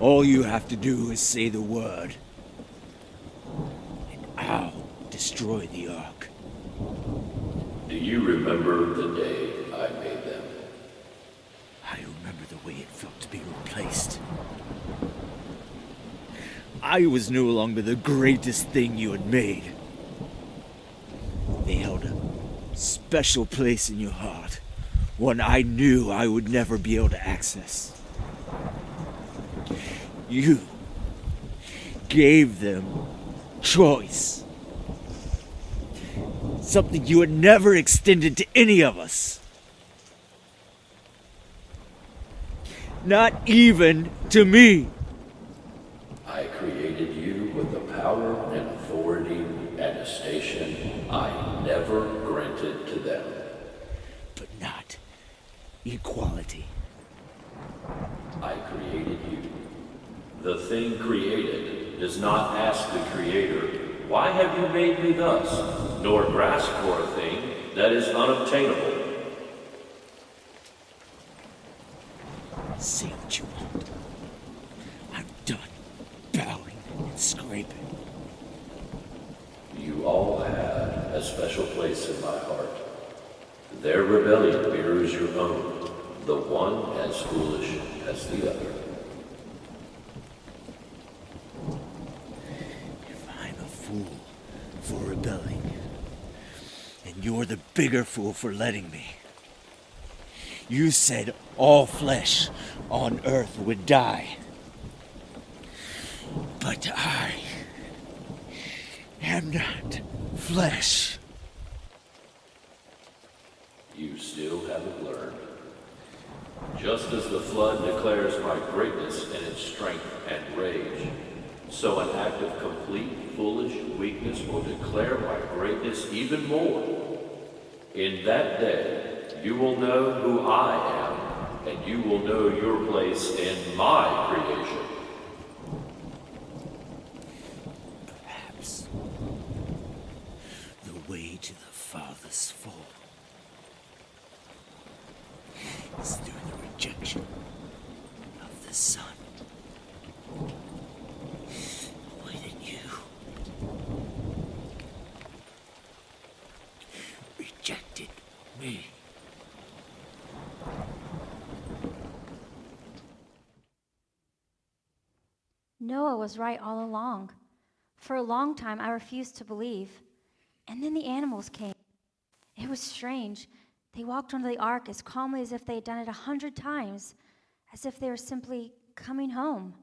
All you have to do is say the word, and I'll destroy the Ark. Do you remember the day I made them? I remember the way it felt to be replaced. I was no longer the greatest thing you had made. They held a special place in your heart, one I knew I would never be able to access. You gave them choice. Something you had never extended to any of us. Not even to me. I created you with the power and authority and a station I never granted to them. But not equality. I created you. The thing created does not ask the Creator, "Why have you made me thus?" nor grasp for a thing that is unobtainable. Say what you want. I'm done bowing and scraping. You all had a special place in my heart. Their rebellion mirrors your own, the one as foolish as the other. If I'm a fool for rebelling, and you're the bigger fool for letting me. You said all flesh on earth would die. But I am not flesh. You still haven't learned. Just as the flood declares my greatness in its strength and rage, so an act of complete foolish weakness will declare my greatness even more. In that day, you will know who I am, and you will know your place in my creation. Perhaps the way to the Father's fall is through the rejection of the Son. The way that you rejected me. Noah was right all along. For a long time, I refused to believe. And then the animals came. It was strange. They walked onto the ark as calmly as if they had done it 100 times, as if they were simply coming home.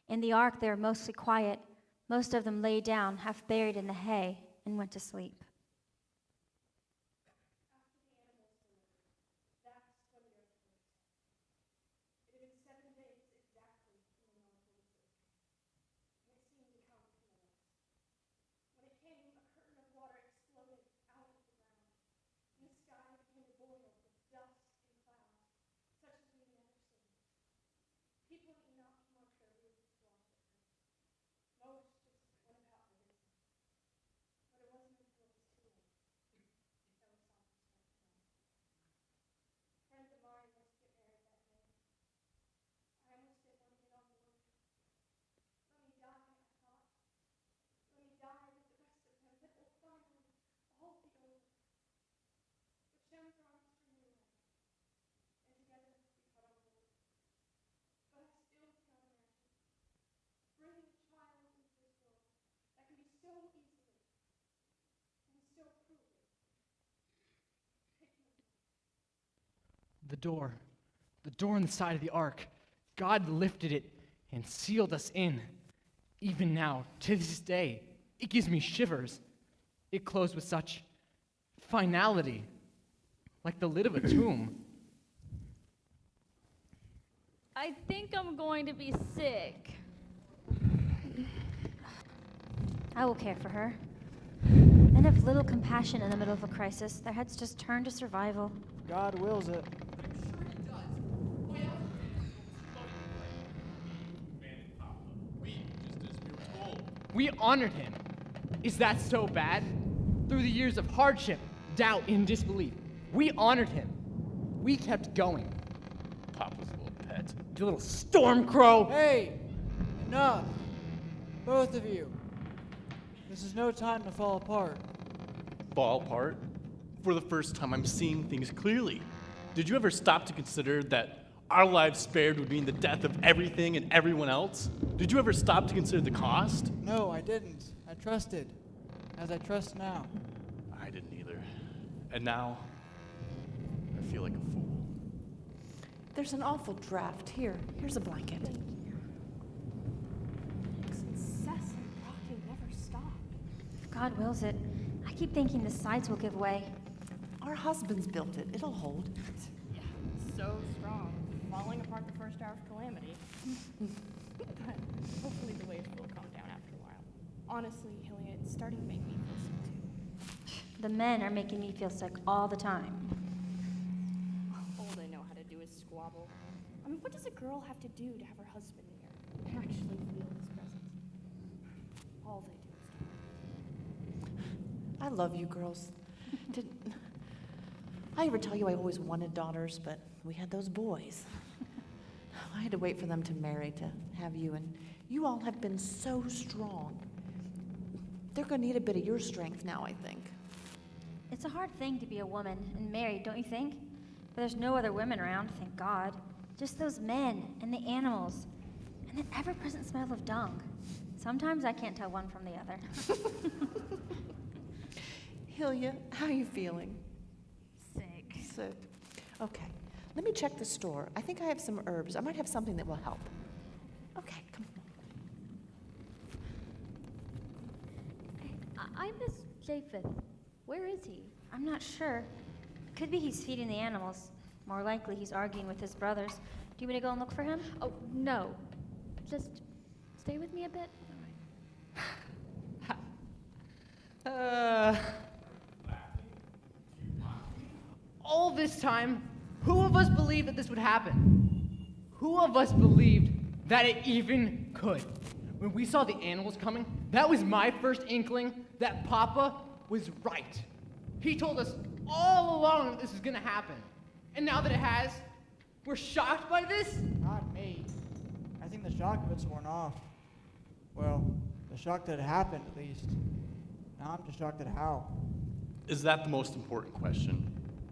In the ark, they were mostly quiet. Most of them lay down, half buried in the hay, and went to sleep. The door on the side of the ark, God lifted it and sealed us in. Even now, to this day, it gives me shivers. It closed with such finality, like the lid of a tomb. I think I'm going to be sick. I will care for her. Men have little compassion in the middle of a crisis. Their heads just turn to survival. God wills it. We honored him. Is that so bad? Through the years of hardship, doubt, and disbelief, we honored him. We kept going. Papa's little pet. You little storm crow! Hey! Enough! Both of you. This is no time to fall apart. Fall apart? For the first time, I'm seeing things clearly. Did you ever stop to consider that our lives spared would mean the death of everything and everyone else? Did you ever stop to consider the cost? No, I didn't. I trusted, as I trust now. I didn't either. And now, I feel like a fool. There's an awful draft. Here's a blanket. This incessant rocking never stopped. If God wills it, I keep thinking the sides will give way. Our husbands built it. It'll hold. Yeah, so strong. Falling apart the first hour of calamity. But hopefully the waves will calm down after a while. Honestly, Hilliard, it's starting to make me feel sick too. The men are making me feel sick all the time. All they know how to do is squabble. I mean, what does a girl have to do to have her husband near and actually feel his presence? All they do is talk. I love you girls. Did I ever tell you I always wanted daughters, but we had those boys. I had to wait for them to marry to have you, and you all have been so strong. They're going to need a bit of your strength now, I think. It's a hard thing to be a woman and married, don't you think? But there's no other women around, thank God. Just those men and the animals, and that ever-present smell of dung. Sometimes I can't tell one from the other. Hillia, how are you feeling? Sick. Sick. Okay. Let me check the store. I think I have some herbs. I might have something that will help. Okay, come on. I miss Japheth. Where is he? I'm not sure. Could be he's feeding the animals. More likely he's arguing with his brothers. Do you want me to go and look for him? Oh, no. Just stay with me a bit. All this time, who of us believed that this would happen? Who of us believed that it even could? When we saw the animals coming, that was my first inkling that Papa was right. He told us all along that this was gonna happen. And now that it has, we're shocked by this? Not me. I think the shock of it's worn off. Well, the shock that it happened, at least. Now I'm just shocked at how. Is that the most important question?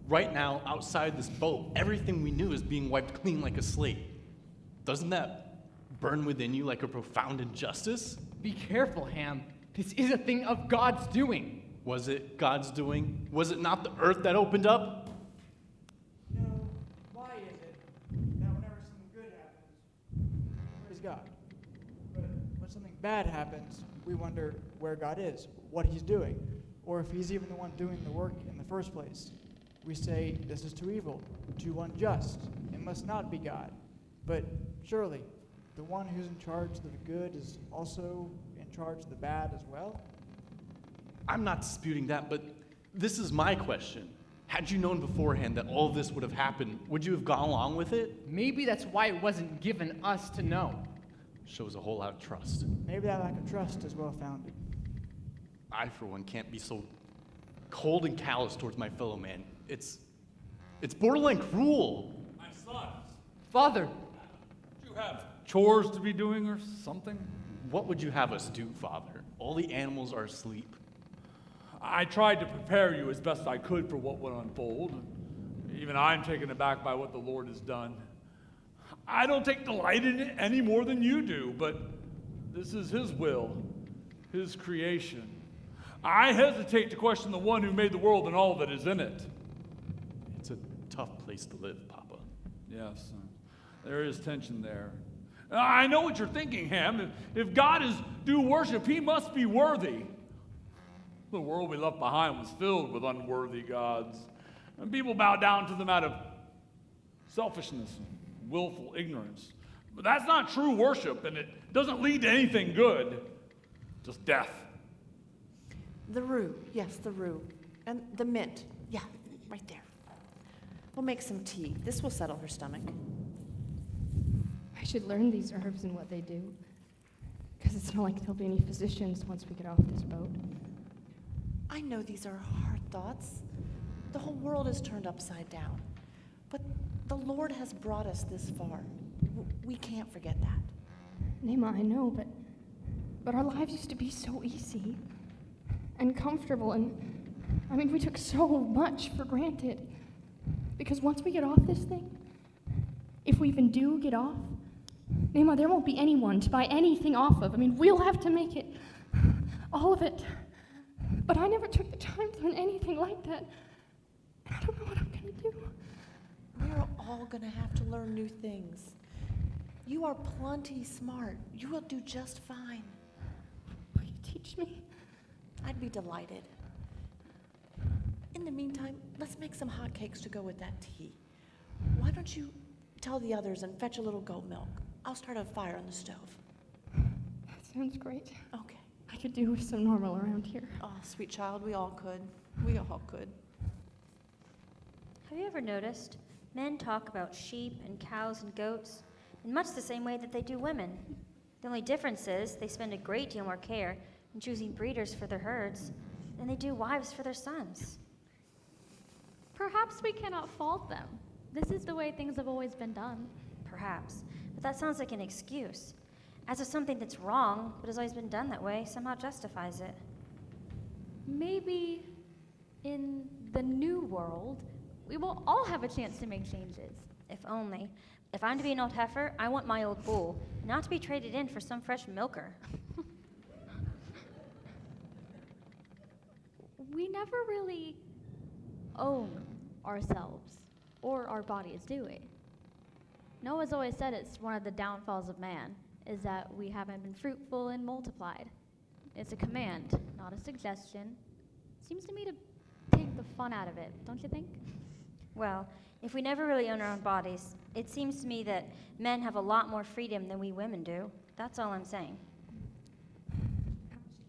Right now, outside this boat, everything we knew is being wiped clean like a slate. Doesn't that burn within you like a profound injustice? Be careful, Ham. This is a thing of God's doing. Was it God's doing? Was it not the earth that opened up? You know, why is it that whenever something good happens, praise God? But when something bad happens, we wonder where God is, what he's doing, or if he's even the one doing the work in the first place. We say, this is too evil, too unjust. It must not be God. But surely, the one who's in charge of the good is also in charge of the bad as well? I'm not disputing that, but this is my question. Had you known beforehand that all of this would have happened, would you have gone along with it? Maybe that's why it wasn't given us to know. Shows a whole lot of trust. Maybe that lack of trust is well founded. I, for one, can't be so cold and callous towards my fellow man. It's borderline cruel. My sons, Father, do you have chores to be doing or something? What would you have us do, Father? All the animals are asleep. I tried to prepare you as best I could for what would unfold. Even I'm taken aback by what the Lord has done. I don't take delight in it any more than you do, but this is His will, His creation. I hesitate to question the one who made the world and all that is in it. It's a tough place to live, Papa. Yes, there is tension there. I know what you're thinking, Ham. If God is due worship, He must be worthy. The world we left behind was filled with unworthy gods. And people bow down to them out of selfishness and willful ignorance. But that's not true worship, and it doesn't lead to anything good, just death. The rue, yes, the rue. And the mint, yeah, right there. We'll make some tea. This will settle her stomach. I should learn these herbs and what they do. Because it's not like there'll be any physicians once we get off this boat. I know these are hard thoughts. The whole world is turned upside down. But the Lord has brought us this far. We can't forget that. Nema, I know, but our lives used to be so easy and comfortable, and I mean, we took so much for granted. Because once we get off this thing, if we even do get off, Nema, there won't be anyone to buy anything off of. I mean, we'll have to make it, all of it. But I never took the time to learn anything like that. And I don't know what I'm going to do. We're all going to have to learn new things. You are plenty smart. You will do just fine. Will you teach me? I'd be delighted. In the meantime, let's make some hot cakes to go with that tea. Why don't you tell the others and fetch a little goat milk? I'll start a fire on the stove. That sounds great. Okay. I could do with some normal around here. Oh, sweet child, we all could. We all could. Have you ever noticed men talk about sheep and cows and goats in much the same way that they do women? The only difference is they spend a great deal more care in choosing breeders for their herds than they do wives for their sons. Perhaps we cannot fault them. This is the way things have always been done. Perhaps, but that sounds like an excuse. As if something that's wrong, but has always been done that way, somehow justifies it. Maybe in the new world, we will all have a chance to make changes. If only. If I'm to be an old heifer, I want my old bull, not to be traded in for some fresh milker. We never really own ourselves or our bodies, do we? Noah's always said it's one of the downfalls of man, is that we haven't been fruitful and multiplied. It's a command, not a suggestion. Seems to me to take the fun out of it, don't you think? Well, if we never really own our own bodies, it seems to me that men have a lot more freedom than we women do. That's all I'm saying.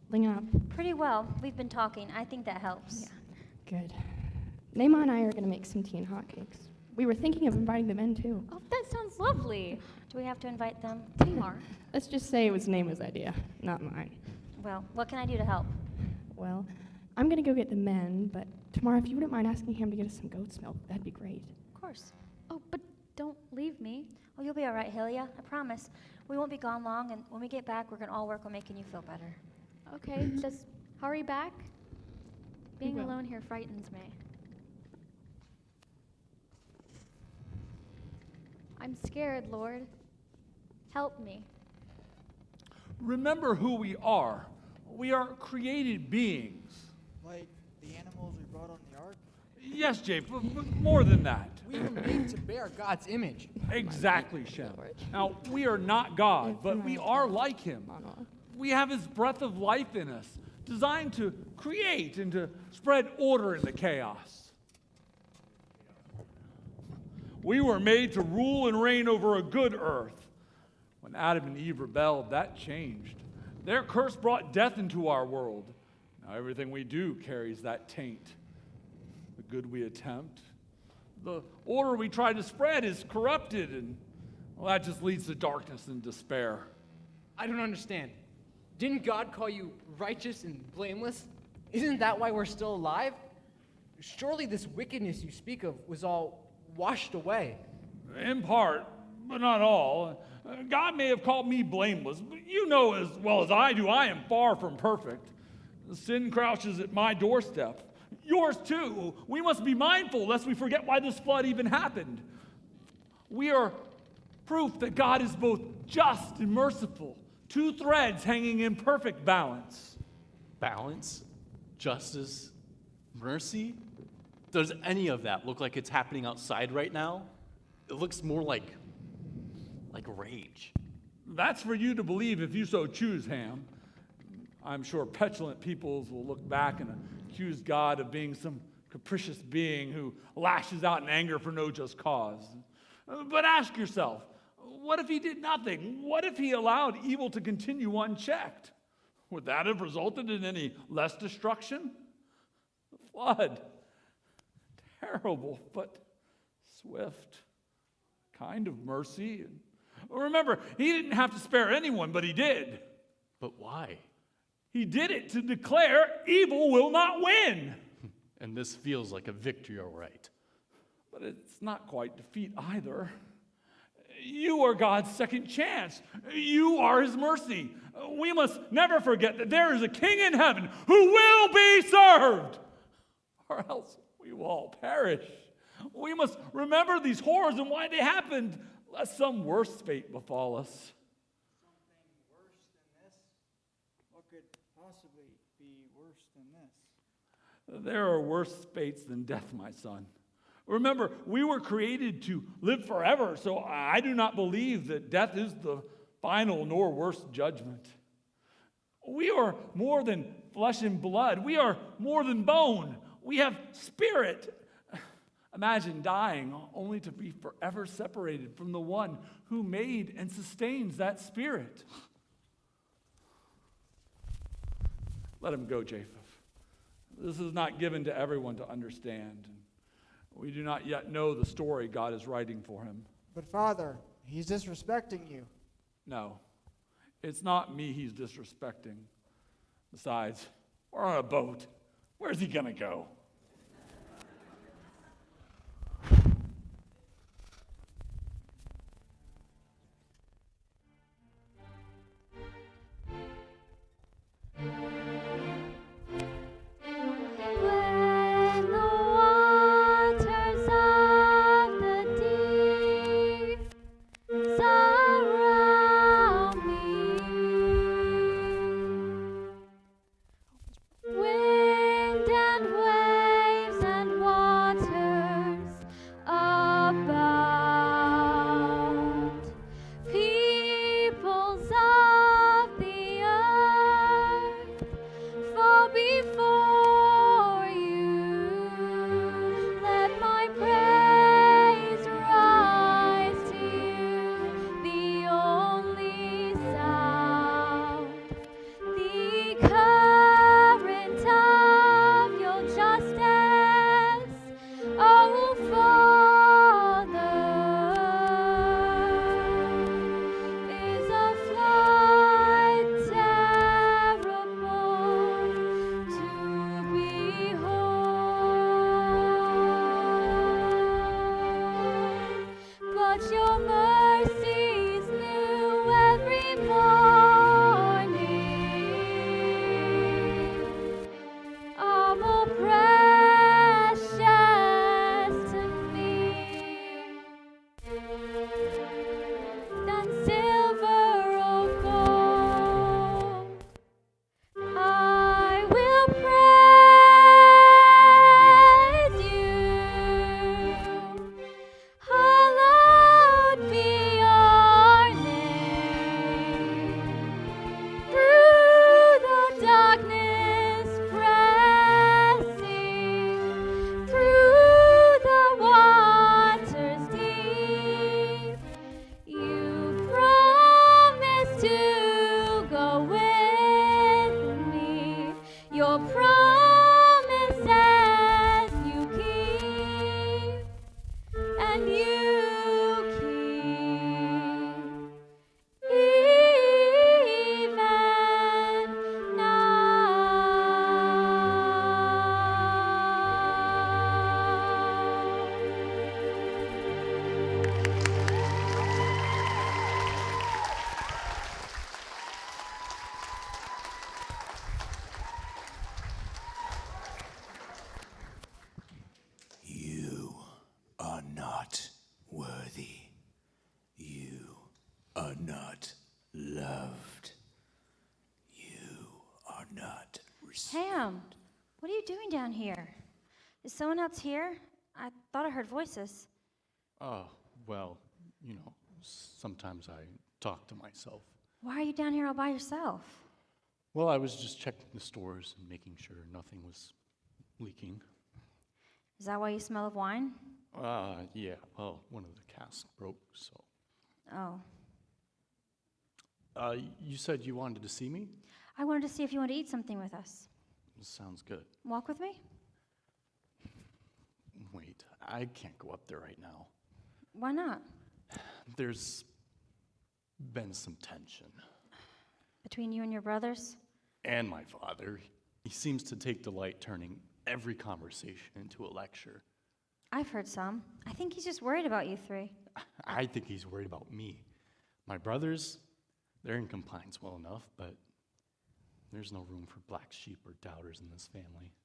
Holding up. Pretty well. We've been talking. I think that helps. Yeah, good. Naima and I are going to make some tea and hotcakes. We were thinking of inviting the men, too. Oh, that sounds lovely. Do we have to invite them? Tamar. Let's just say it was Naima's idea, not mine. Well, what can I do to help? Well, I'm going to go get the men, but tomorrow, if you wouldn't mind asking him to get us some goat's milk, that'd be great. Of course. Oh, but don't leave me. Oh, you'll be all right, Hillia. I promise. We won't be gone long, and when we get back, we're going to all work on making you feel better. Okay, just hurry back. Being will. alone here frightens me. I'm scared, Lord. Help me. Remember who we are. We are created beings. Like the animals we brought on the ark? Yes, Jay, but more than that. We were made to bear God's image. Exactly, Shem. Now, we are not God, but we are like him. We have his breath of life in us, designed to create and to spread order in the chaos. We were made to rule and reign over a good earth. When Adam and Eve rebelled, that changed. Their curse brought death into our world. Now everything we do carries that taint. The good we attempt, the order we try to spread is corrupted, and well, that just leads to darkness and despair. I don't understand. Didn't God call you righteous and blameless? Isn't that why we're still alive? Surely this wickedness you speak of was all washed away. In part, but not all. God may have called me blameless, but you know as well as I do, I am far from perfect. Sin crouches at my doorstep. Yours too. We must be mindful lest we forget why this flood even happened. We are proof that God is both just and merciful, two threads hanging in perfect balance. Balance? Justice? Mercy? Does any of that look like it's happening outside right now? It looks more like rage. That's for you to believe if you so choose, Ham. I'm sure petulant peoples will look back and accuse God of being some capricious being who lashes out in anger for no just cause. But ask yourself, what if he did nothing? What if he allowed evil to continue unchecked? Would that have resulted in any less destruction? The flood. Terrible, but swift. Kind of mercy. Remember, he didn't have to spare anyone, but he did. But why? He did it to declare evil will not win. And this feels like a victory, all right. But it's not quite defeat either. You are God's second chance. You are his mercy. We must never forget that there is a king in heaven who will be served, or else we will all perish. We must remember these horrors and why they happened, lest some worse fate befall us. Something worse than this? What could possibly be worse than this? There are worse fates than death, my son. Remember, we were created to live forever, so I do not believe that death is the final nor worst judgment. We are more than flesh and blood. We are more than bone. We have spirit. Imagine dying only to be forever separated from the one who made and sustains that spirit. Let him go, Japheth. This is not given to everyone to understand. We do not yet know the story God is writing for him. But Father, he's disrespecting you. No, it's not me he's disrespecting. Besides, we're on a boat. Where's he going to go? When the waters of the deep surround me, wind and wave but your mercies new every morning are more precious to me than silver or gold. I will praise you. Hallowed be your name. Through the darkness pressing, through the waters deep, you promise to go with me. Your promises you keep, and you keep even You are not worthy. You are not loved. You are not Ham, what are you doing down here? Is someone else here? I thought I heard voices. Oh, well, sometimes I talk to myself. Why are you down here all by yourself? Well, I was just checking the stores and making sure nothing was leaking. Is that why you smell of wine? Yeah, well, one of the casks broke, so. Oh. You said you wanted to see me? I wanted to see if you want to eat something with us. Sounds good. Walk with me? Wait, I can't go up there right now. Why not? There's been some tension. Between you and your brothers? And my father. He seems to take delight turning every conversation into a lecture. I've heard some. I think he's just worried about you three. I think he's worried about me. My brothers, they're in compliance well enough, but there's no room for black sheep or doubters in this family.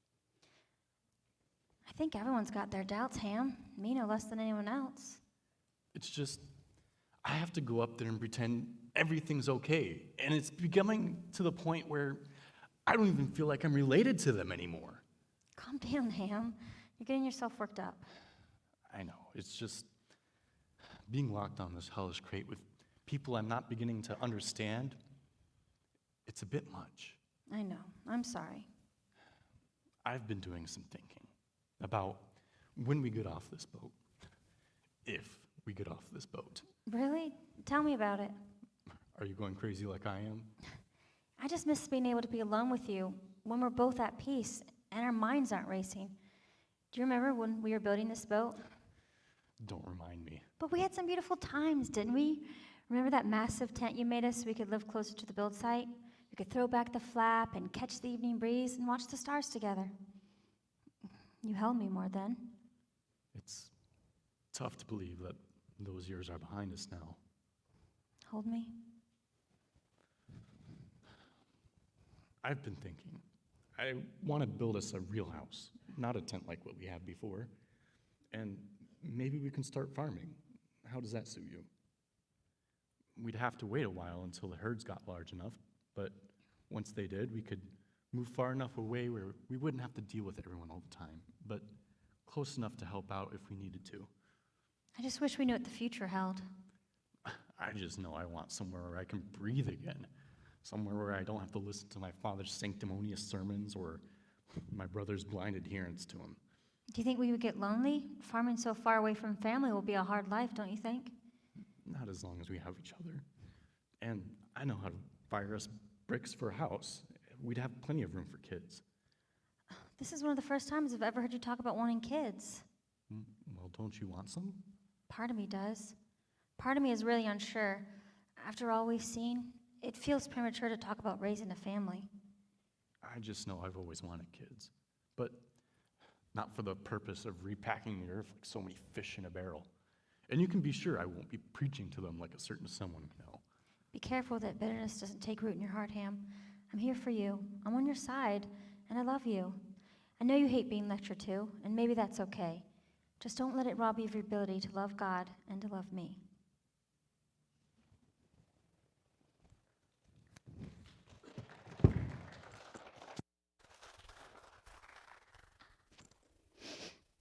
I think everyone's got their doubts, Ham. Me no less than anyone else. It's just, I have to go up there and pretend everything's okay. And it's becoming to the point where I don't even feel like I'm related to them anymore. Calm down, Ham. You're getting yourself worked up. I know, it's just being locked on this hellish crate with people I'm not beginning to understand. It's a bit much. I know. I'm sorry. I've been doing some thinking about when we get off this boat. If we get off this boat. Really? Tell me about it. Are you going crazy like I am? I just miss being able to be alone with you when we're both at peace and our minds aren't racing. Do you remember when we were building this boat? Don't remind me. But we had some beautiful times, didn't we? Remember that massive tent you made us so we could live closer to the build site? We could throw back the flap and catch the evening breeze and watch the stars together. You held me more then. It's tough to believe that those years are behind us now. Hold me. I've been thinking. I want to build us a real house, not a tent like what we had before. And maybe we can start farming. How does that suit you? We'd have to wait a while until the herds got large enough, but once they did, we could move far enough away where we wouldn't have to deal with everyone all the time, but close enough to help out if we needed to. I just wish we knew what the future held. I just know I want somewhere where I can breathe again, somewhere where I don't have to listen to my father's sanctimonious sermons or my brother's blind adherence to him. Do you think we would get lonely? Farming so far away from family will be a hard life, don't you think? Not as long as we have each other. And I know how to fire us bricks for a house. We'd have plenty of room for kids. This is one of the first times I've ever heard you talk about wanting kids. Well, don't you want some? Part of me does. Part of me is really unsure. After all we've seen, it feels premature to talk about raising a family. I just know I've always wanted kids, but not for the purpose of repacking the earth like so many fish in a barrel. And you can be sure I won't be preaching to them like a certain someone we know. Be careful that bitterness doesn't take root in your heart, Ham. I'm here for you. I'm on your side, and I love you. I know you hate being lectured to, and maybe that's okay. Just don't let it rob you of your ability to love God and to love me.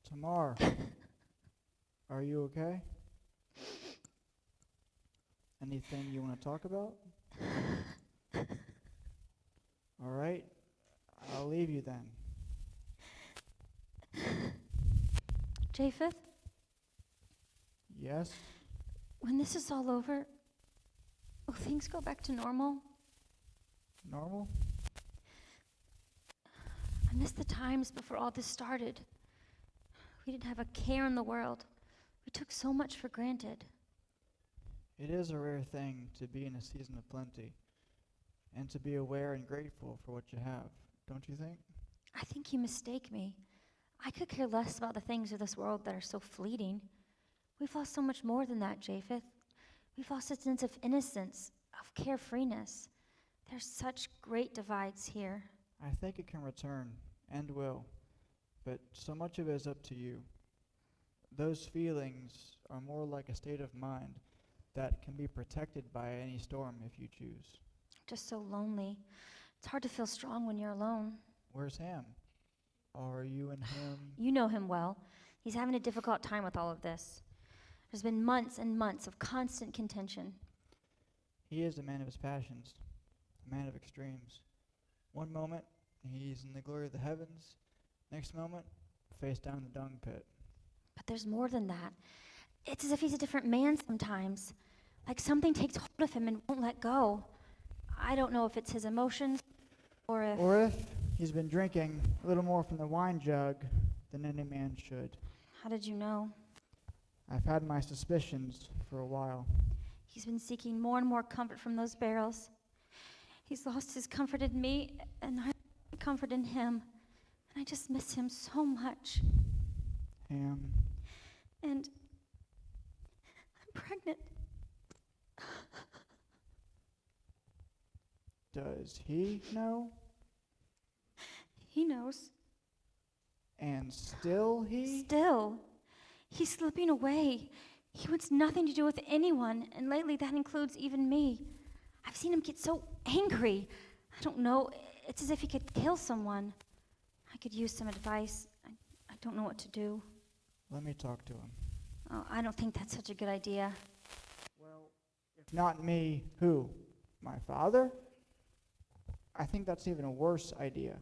Tamar, are you okay? Anything you want to talk about? All right, I'll leave you then. Japheth, Yes? when this is all over, will things go back to normal? Normal? I miss the times before all this started. We didn't have a care in the world. We took so much for granted. It is a rare thing to be in a season of plenty and to be aware and grateful for what you have, don't you think? I think you mistake me. I could care less about the things of this world that are so fleeting. We've lost so much more than that, Japheth. We've lost a sense of innocence, of carefreeness. There's such great divides here. I think it can return, and will, but so much of it is up to you. Those feelings are more like a state of mind that can be protected by any storm if you choose. Just so lonely. It's hard to feel strong when you're alone. Where's Ham? Are you and him? You know him well. He's having a difficult time with all of this. There's been months and months of constant contention. He is a man of his passions, a man of extremes. One moment, he's in the glory of the heavens. Next moment, face down in the dung pit. But there's more than that. It's as if he's a different man sometimes. Like something takes hold of him and won't let go. I don't know if it's his emotions or if... He's been drinking a little more from the wine jug than any man should. How did you know? I've had my suspicions for a while. He's been seeking more and more comfort from those barrels. He's lost his comfort in me, and I comfort in him. And I just miss him so much. Ham. And I'm pregnant. Does he know? He knows. And still he? Still. He's slipping away. He wants nothing to do with anyone, and lately that includes even me. I've seen him get so angry. I don't know. It's as if he could kill someone. I could use some advice. I don't know what to do. Let me talk to him. Oh, I don't think that's such a good idea. Well, if not me, who? My father? I think that's even a worse idea.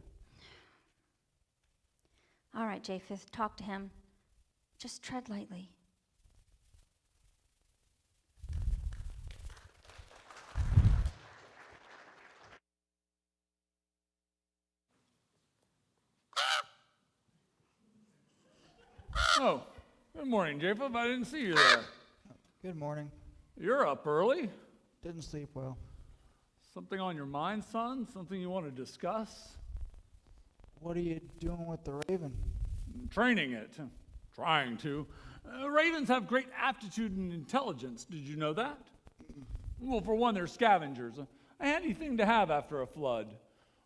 All right, Japheth, talk to him. Just tread lightly. Oh, good morning, Japheth. I didn't see you there. Good morning. You're up early. Didn't sleep well. Something on your mind, son? Something you want to discuss? What are you doing with the raven? Training it. Trying to. Ravens have great aptitude and intelligence. Did you know that? Well, for one, they're scavengers. A handy thing to have after a flood.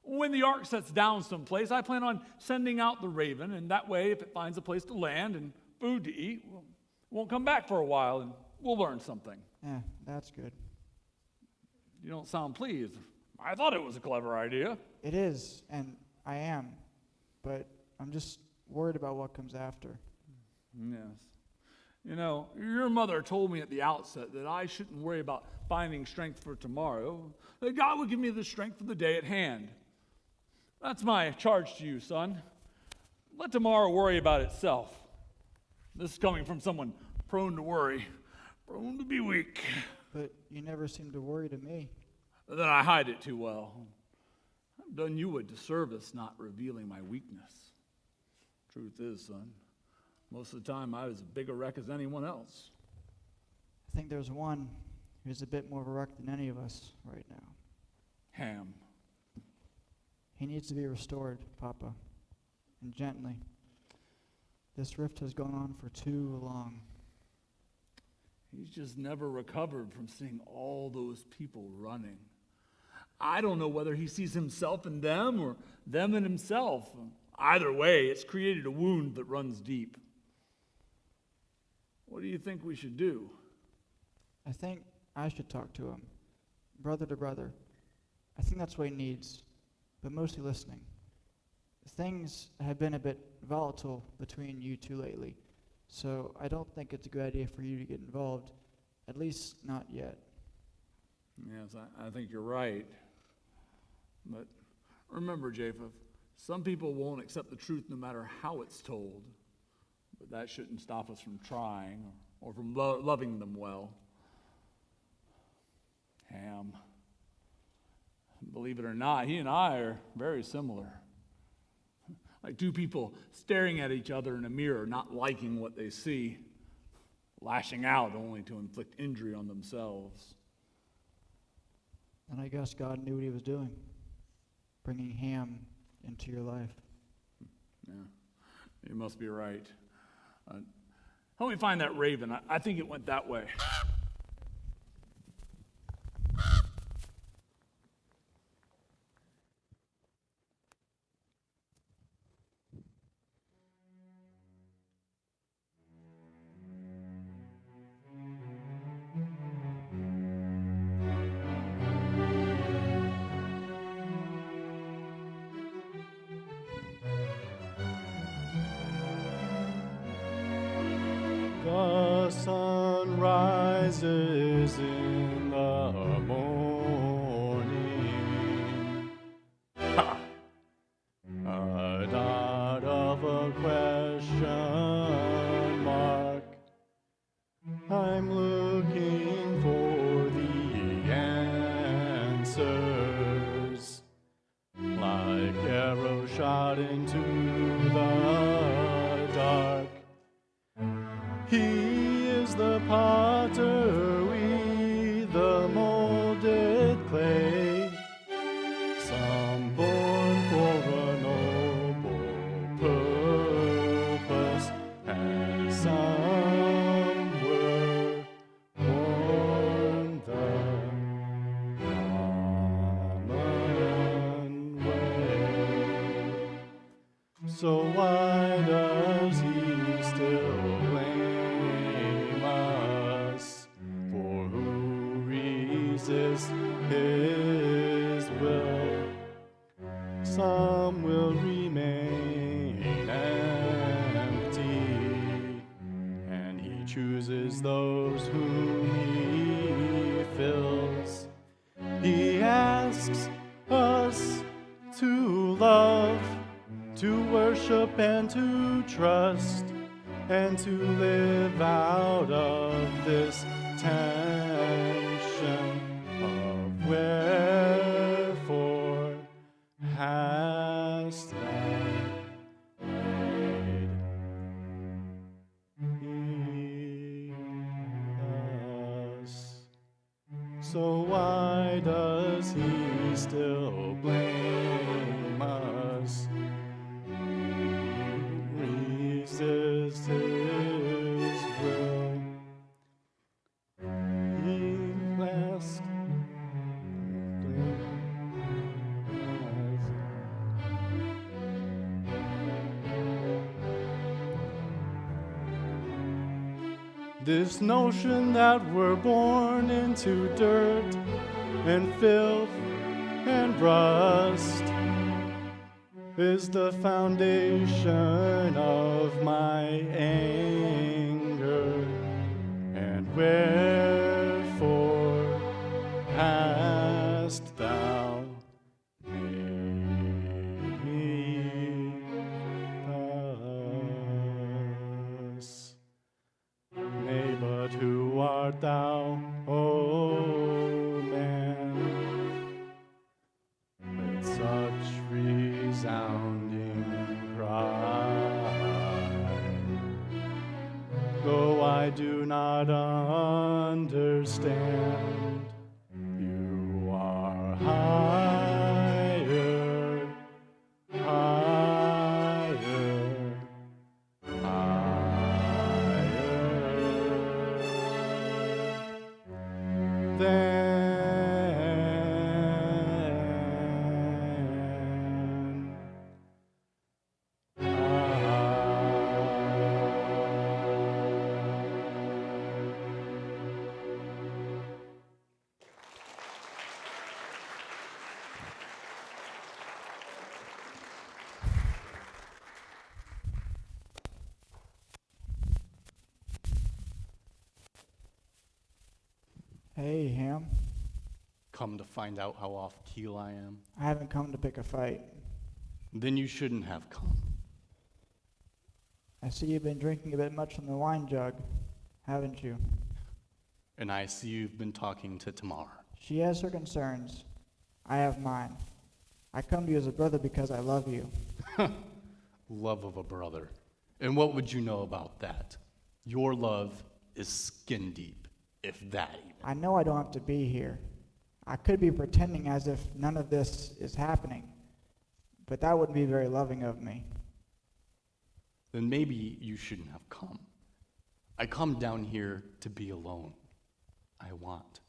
When the ark sets down someplace, I plan on sending out the raven, and that way, if it finds a place to land and food to eat, well, it won't come back for a while, and we'll learn something. Yeah, that's good. You don't sound pleased. I thought it was a clever idea. It is, and I am, but I'm just worried about what comes after. Yes. You know, your mother told me at the outset that I shouldn't worry about finding strength for tomorrow, that God would give me the strength for the day at hand. That's my charge to you, son. Let tomorrow worry about itself. This is coming from someone prone to worry, prone to be weak. But you never seem to worry to me. Then I hide it too well. I've done you a disservice not revealing my weakness. Truth is, son, most of the time I was as big a wreck as anyone else. I think there's one who's a bit more of a wreck than any of us right now. Ham. He needs to be restored, Papa, and gently. This rift has gone on for too long. He's just never recovered from seeing all those people running. I don't know whether he sees himself in them or them in himself. Either way, it's created a wound that runs deep. What do you think we should do? I think I should talk to him, brother to brother. I think that's what he needs, but mostly listening. Things have been a bit volatile between you two lately, so I don't think it's a good idea for you to get involved, at least not yet. Yes, I think you're right. But remember, Japheth, some people won't accept the truth no matter how it's told. But that shouldn't stop us from trying or from loving them well. Ham, believe it or not, he and I are very similar. Like two people staring at each other in a mirror, not liking what they see, lashing out only to inflict injury on themselves. And I guess God knew what he was doing, bringing Ham into your life. Yeah, you must be right. Help me find that raven. I think it went that way. The sun rises in the morning. Ha! A dot of a question mark. I'm looking for the answers, like arrows shot into the dark. He is the potter, we the molded clay, some born for a noble purpose, and some were born the common way. So why does he still blame us? For who resists his will? Some will remain empty, and he chooses those whom he fills. He asks us to love, to worship and to trust, and to live out of this tension of wherefore hast thou made us? So why does he still blame us? Resist his will. He asks this notion that we're born into dirt and filth and rust is the foundation of my anger, and wherefore hast thou made us? Nay, but who art thou, O man? With such resounding cry, though I do not understand, you are higher, higher, higher. then. Hey, Ham. Come to find out how off keel I am? I haven't come to pick a fight. Then you shouldn't have come. I see you've been drinking a bit much from the wine jug, haven't you? And I see you've been talking to Tamar. She has her concerns. I have mine. I come to you as a brother because I love you. Love of a brother. And what would you know about that? Your love is skin deep, if that even. I know I don't have to be here. I could be pretending as if none of this is happening, but that wouldn't be very loving of me. Then maybe you shouldn't have come. I come down here to be alone. I want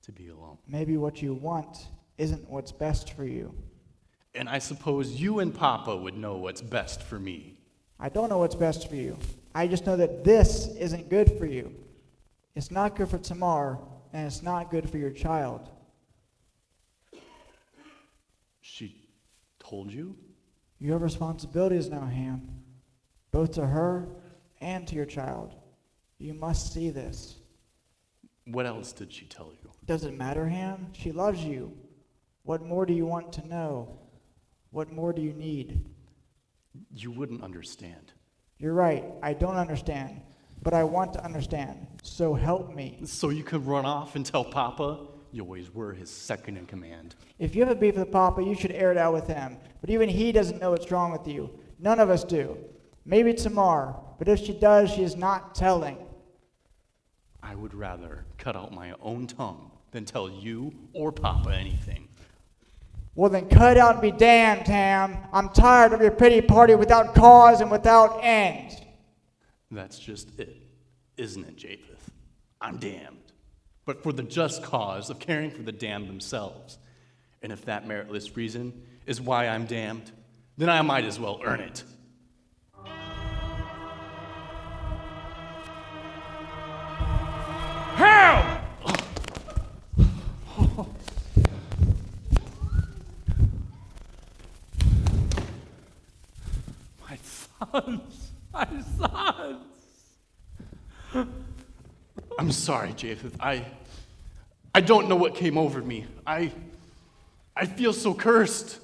to be alone. Maybe what you want isn't what's best for you. And I suppose you and Papa would know what's best for me. I don't know what's best for you. I just know that this isn't good for you. It's not good for Tamar, and it's not good for your child. She told you? You have responsibilities now, Ham, both to her and to your child. You must see this. What else did she tell you? Does it matter, Ham? She loves you. What more do you want to know? What more do you need? You wouldn't understand. You're right. I don't understand, but I want to understand. So help me. So you could run off and tell Papa? You always were his second in command. If you have a beef with Papa, you should air it out with him. But even he doesn't know what's wrong with you. None of us do. Maybe Tamar, but if she does, she is not telling. I would rather cut out my own tongue than tell you or Papa anything. Well, then cut it out and be damned, Ham. I'm tired of your pity party without cause and without end. That's just it, isn't it, Japheth? I'm damned. But for the just cause of caring for the damned themselves. And if that meritless reason is why I'm damned, then I might as well earn it. Ham! My sons! My sons! I'm sorry, Japheth. I don't know what came over me. I feel so cursed.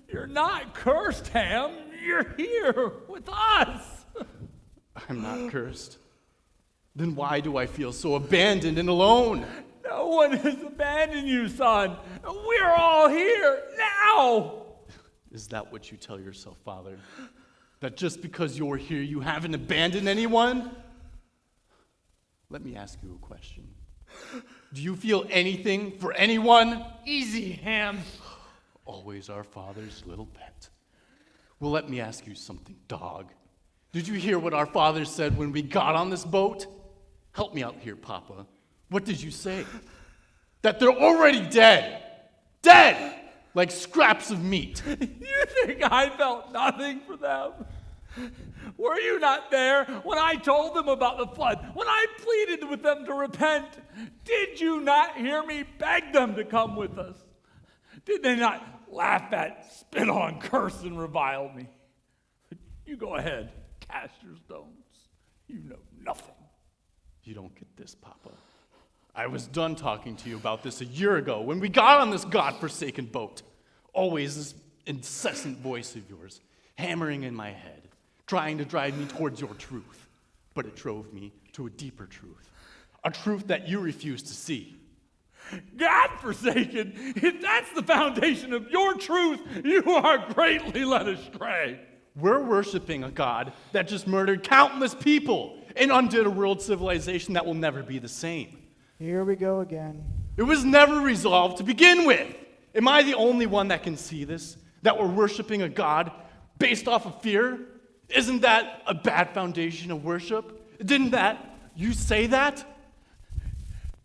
You're not cursed, Ham. You're here with us. I'm not cursed. Then why do I feel so abandoned and alone? No one has abandoned you, son. We're all here now. Is that what you tell yourself, Father? That just because you're here, you haven't abandoned anyone? Let me ask you a question. Do you feel anything for anyone? Easy, Ham. Always our Father's little pet. Well, let me ask you something, dog. Did you hear what our father said when we got on this boat? Help me out here, Papa. What did you say? That they're already dead. Dead! Like scraps of meat. You think I felt nothing for them? Were you not there when I told them about the flood? When I pleaded with them to repent? Did you not hear me beg them to come with us? Did they not laugh at, spit on, curse, and revile me? You go ahead, cast your stones. You know nothing. You don't get this, Papa. I was done talking to you about this a year ago when we got on this godforsaken boat. Always this incessant voice of yours hammering in my head, trying to drive me towards your truth. But it drove me to a deeper truth, a truth that you refuse to see. God-forsaken, if that's the foundation of your truth, you are greatly led astray. We're worshiping a God that just murdered countless people and undid a world civilization that will never be the same. Here we go again. It was never resolved to begin with. Am I the only one that can see this? That we're worshiping a God based off of fear? Isn't that a bad foundation of worship? Didn't that, you say that?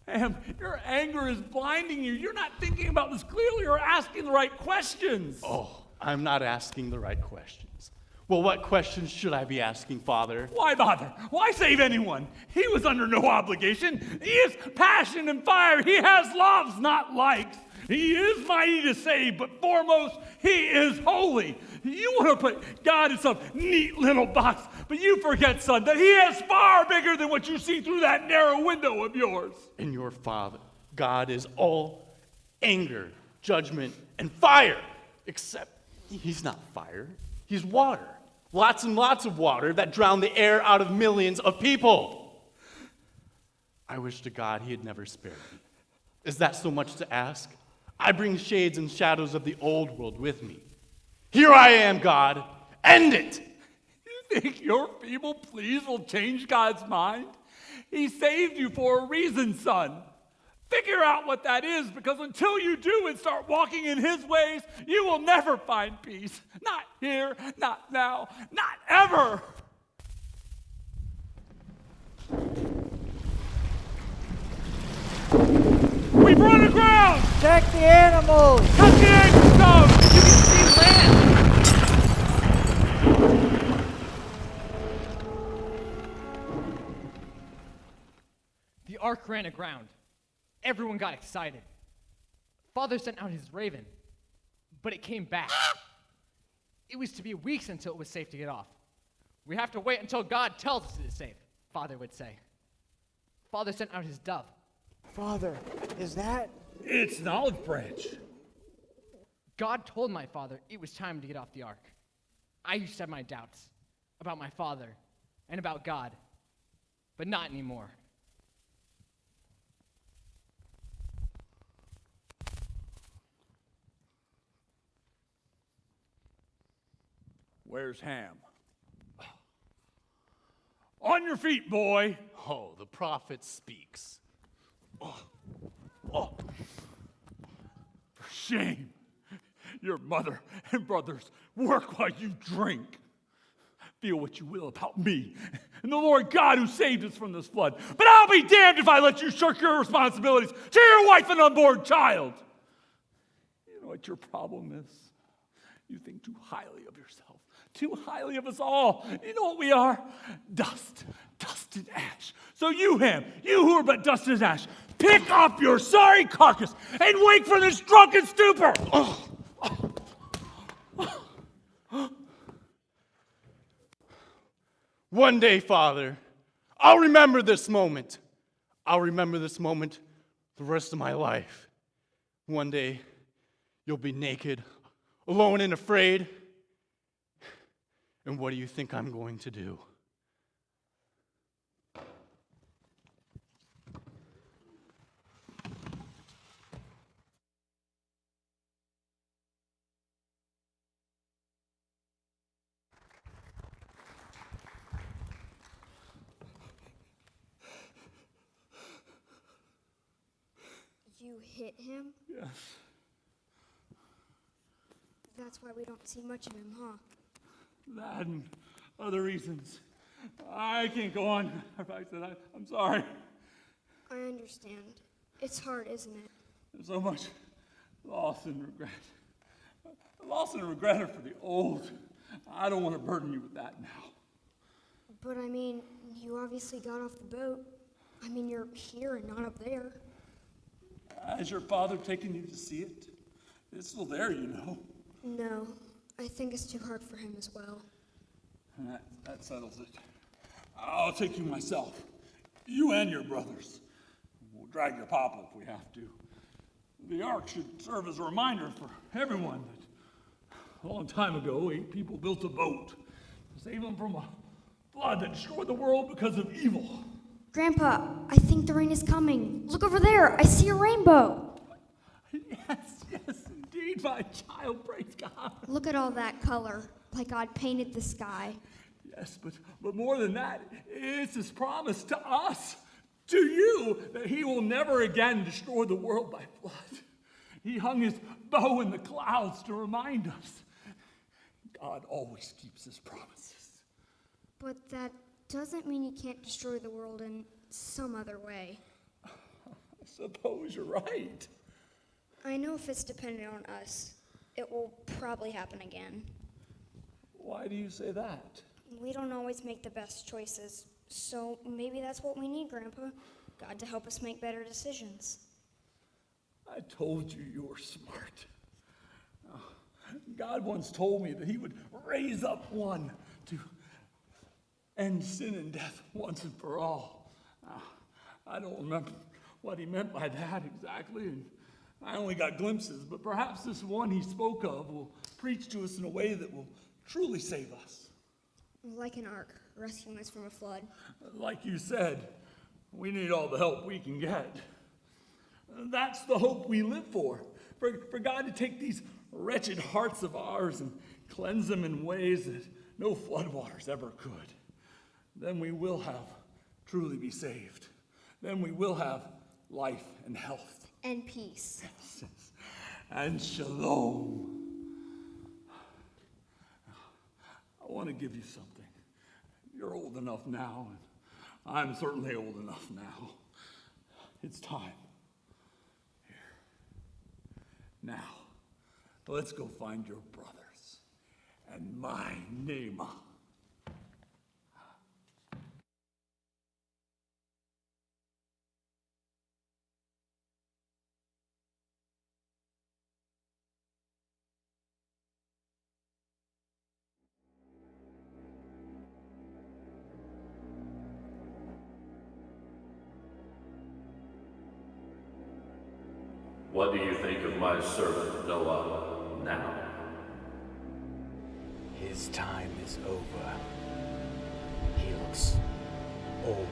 Ham, your anger is blinding you. You're not thinking about this clearly or asking the right questions. Oh, I'm not asking the right questions. Well, what questions should I be asking, Father? Why bother? Why save anyone? He was under no obligation. He is passion and fire. He has loves, not likes. He is mighty to save, but foremost, he is holy. You want to put God in some neat little box, but you forget, son, that he is far bigger than what you see through that narrow window of yours. And your Father, God, is all anger, judgment, and fire, except he's not fire. He's water. Lots and lots of water that drown the air out of millions of people. I wish to God he had never spared me. Is that so much to ask? I bring shades and shadows of the old world with me. Here I am, God. End it! You think your feeble pleas will change God's mind? He saved you for a reason, son. Figure out what that is, because until you do and start walking in his ways, you will never find peace. Not here, not now, not ever. We've run aground! Check the animals! Cut the anchor stone! You can see land! The ark ran aground. Everyone got excited. Father sent out his raven, but it came back. It was to be weeks until it was safe to get off. We have to wait until God tells us it is safe, Father would say. Father sent out his dove. Father, is that? It's an olive branch. God told my father it was time to get off the ark. I used to have my doubts about my father and about God, but not anymore. Where's Ham? On your feet, boy. Oh, the prophet speaks. For shame. Your mother and brothers work while you drink. Feel what you will about me and the Lord God who saved us from this flood. But I'll be damned if I let you shirk your responsibilities to your wife and unborn child. You know what your problem is? You think too highly of yourself, too highly of us all. You know what we are? Dust and ash. So you, Ham, you who are but dust and ash, pick up your sorry carcass and wake from this drunken stupor. One day, Father, I'll remember this moment. I'll remember this moment the rest of my life. One day, you'll be naked, alone and afraid. And what do you think I'm going to do? You hit him? Yes. That's why we don't see much of him, huh? That and other reasons. I can't go on. I said I'm sorry. I understand. It's hard, isn't it? There's so much loss and regret. Loss and regret are for the old. I don't want to burden you with that now. But I mean, you obviously got off the boat. I mean, you're here and not up there. Has your father taken you to see it? It's still there, you know. No, I think it's too hard for him as well. And that settles it. I'll take you myself. You and your brothers. We'll drag your papa if we have to. The ark should serve as a reminder for everyone that a long time ago, 8 people built a boat to save them from a flood that destroyed the world because of evil. Grandpa, I think the rain is coming. Look over there. I see a rainbow. Yes, indeed, my child, praise God. Look at all that color, like God painted the sky. Yes, but more than that, it's his promise to us, to you, that he will never again destroy the world by flood. He hung his bow in the clouds to remind us. God always keeps his promises. But that doesn't mean you can't destroy the world in some other way. Suppose you're right. I know if it's dependent on us, it will probably happen again. Why do you say that? We don't always make the best choices, so maybe that's what we need, Grandpa. God to help us make better decisions. I told you were smart. God once told me that he would raise up one to end sin and death once and for all. I don't remember what he meant by that exactly, and I only got glimpses, but perhaps this one he spoke of will preach to us in a way that will truly save us. Like an ark, rescuing us from a flood. Like you said, we need all the help we can get. That's the hope we live for God to take these wretched hearts of ours and cleanse them in ways that no floodwaters ever could. Then we will have truly be saved. Then we will have life and health. And peace. And shalom. I want to give you something. You're old enough now, and I'm certainly old enough now. It's time. Here. Now, let's go find your brothers and my Nema. What do you think of my servant Noah now? His time is over. He looks old,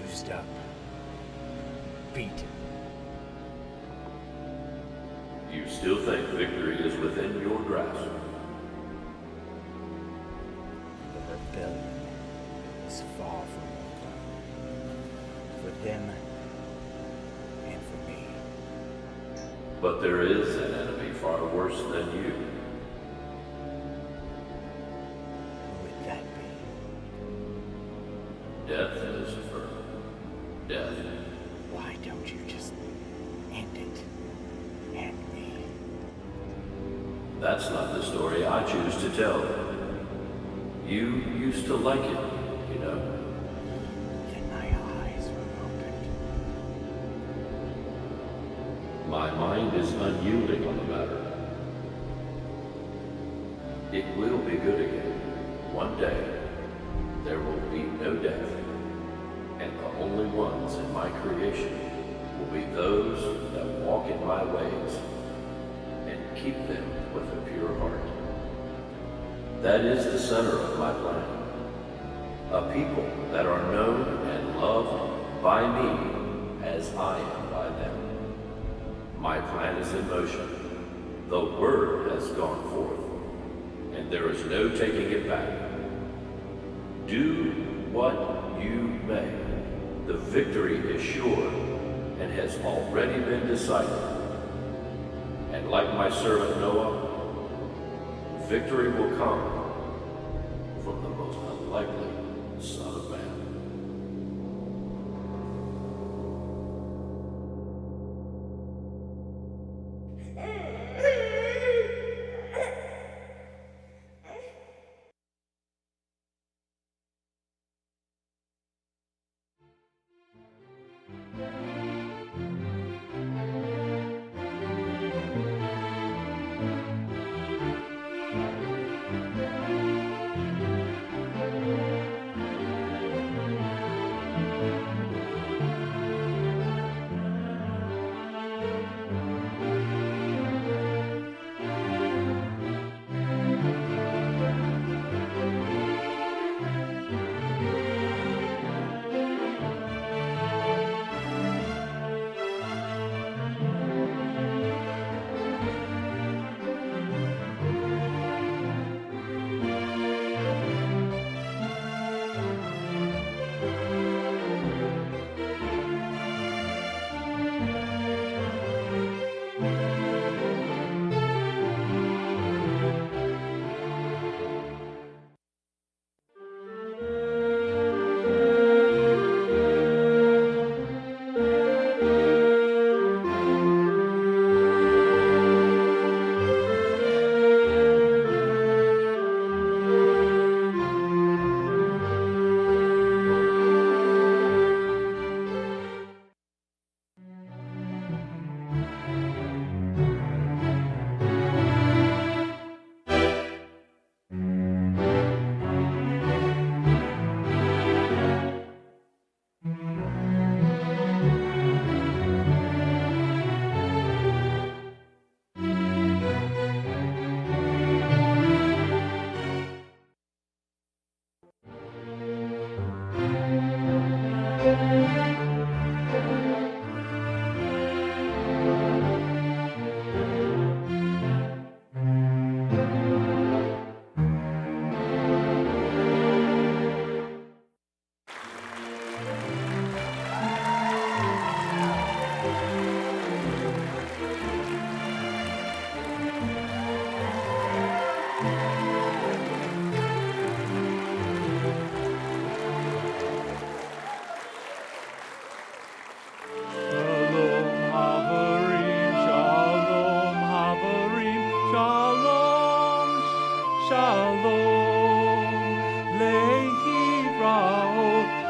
used up, beaten. You still think victory is within your grasp? The rebellion is far from over. For them and for me. But there is an enemy far worse than you. Who would that be? Death, Lucifer. Death. Why don't you just end it? And me. That's not the story I choose to tell. You used to like it, you know. Then my eyes were opened. My mind is unyielding on the matter. It will be good again. One day, there will be no death, and the only ones in my creation will be those that walk in my ways and keep them with a pure heart. That is the center of my plan. A people that are known and loved by me as I am by them. My plan is in motion. The word has gone forth, and there is no taking it back. Do what you may. The victory is sure and has already been decided. And like my servant Noah, victory will come from the most unlikely son of man.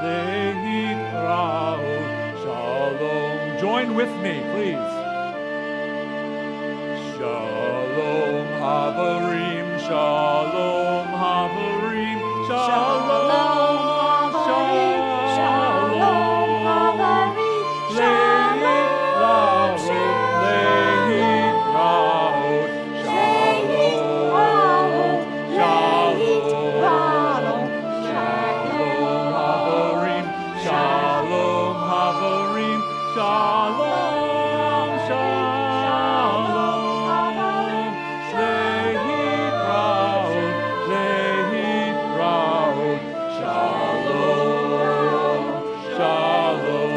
Lehitraot. Shalom. Join with me, please. Shalom Havarim, Shalom Havarim, Shalom, Shalom Havarim, Lehitraot, Lehitraot, Shalom, Shalom, Shalom Havarim, Shalom Havarim, Shalom, Shalom, Lehitraot, Lehitraot, Shalom, Shalom,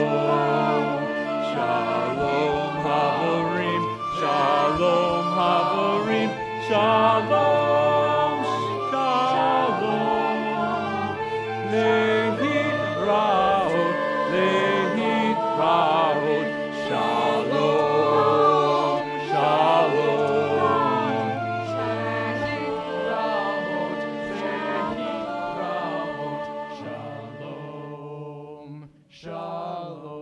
Shalom Havarim, Shalom Havarim, Shalom, Shalom, Lehitraot, Lehitraot, Shalom, Shalom, Lehitraot, Lehitraot, Shalom, Shalom.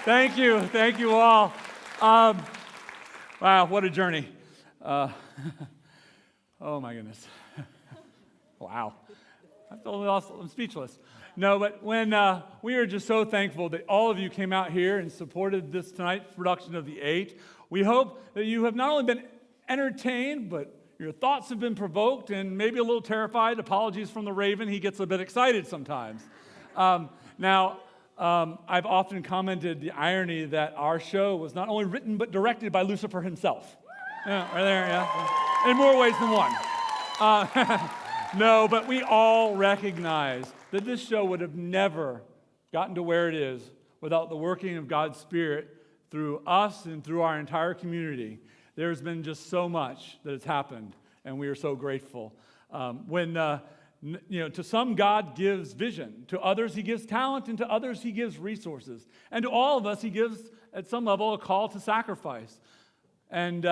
Thank you all. Wow, what a journey. Oh my goodness. Wow. I'm speechless. No, but when we are just so thankful that all of you came out here and supported this tonight's production of The Eight. We hope that you have not only been entertained, but your thoughts have been provoked and maybe a little terrified. Apologies from the Raven. He gets a bit excited sometimes. Now, I've often commented the irony that our show was not only written but directed by Lucifer himself. Yeah, right there, yeah. In more ways than one. No, but we all recognize that this show would have never gotten to where it is without the working of God's Spirit through us and through our entire community. There's been just so much that has happened, and we are so grateful. To some, God gives vision. To others, He gives talent. And to others, He gives resources. And to all of us, He gives, at some level, a call to sacrifice. And,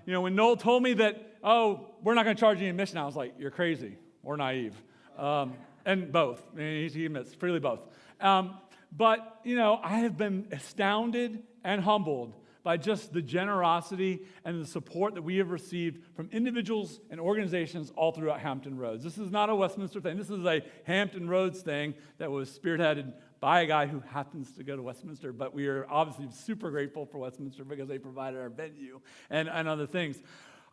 when Noel told me that, we're not going to charge you admission, I was like, you're crazy or naive. And both. I mean, he admits, freely both. But I have been astounded and humbled by just the generosity and the support that we have received from individuals and organizations all throughout Hampton Roads. This is not a Westminster thing. This is a Hampton Roads thing that was spearheaded by a guy who happens to go to Westminster, but we are obviously super grateful for Westminster because they provided our venue and other things.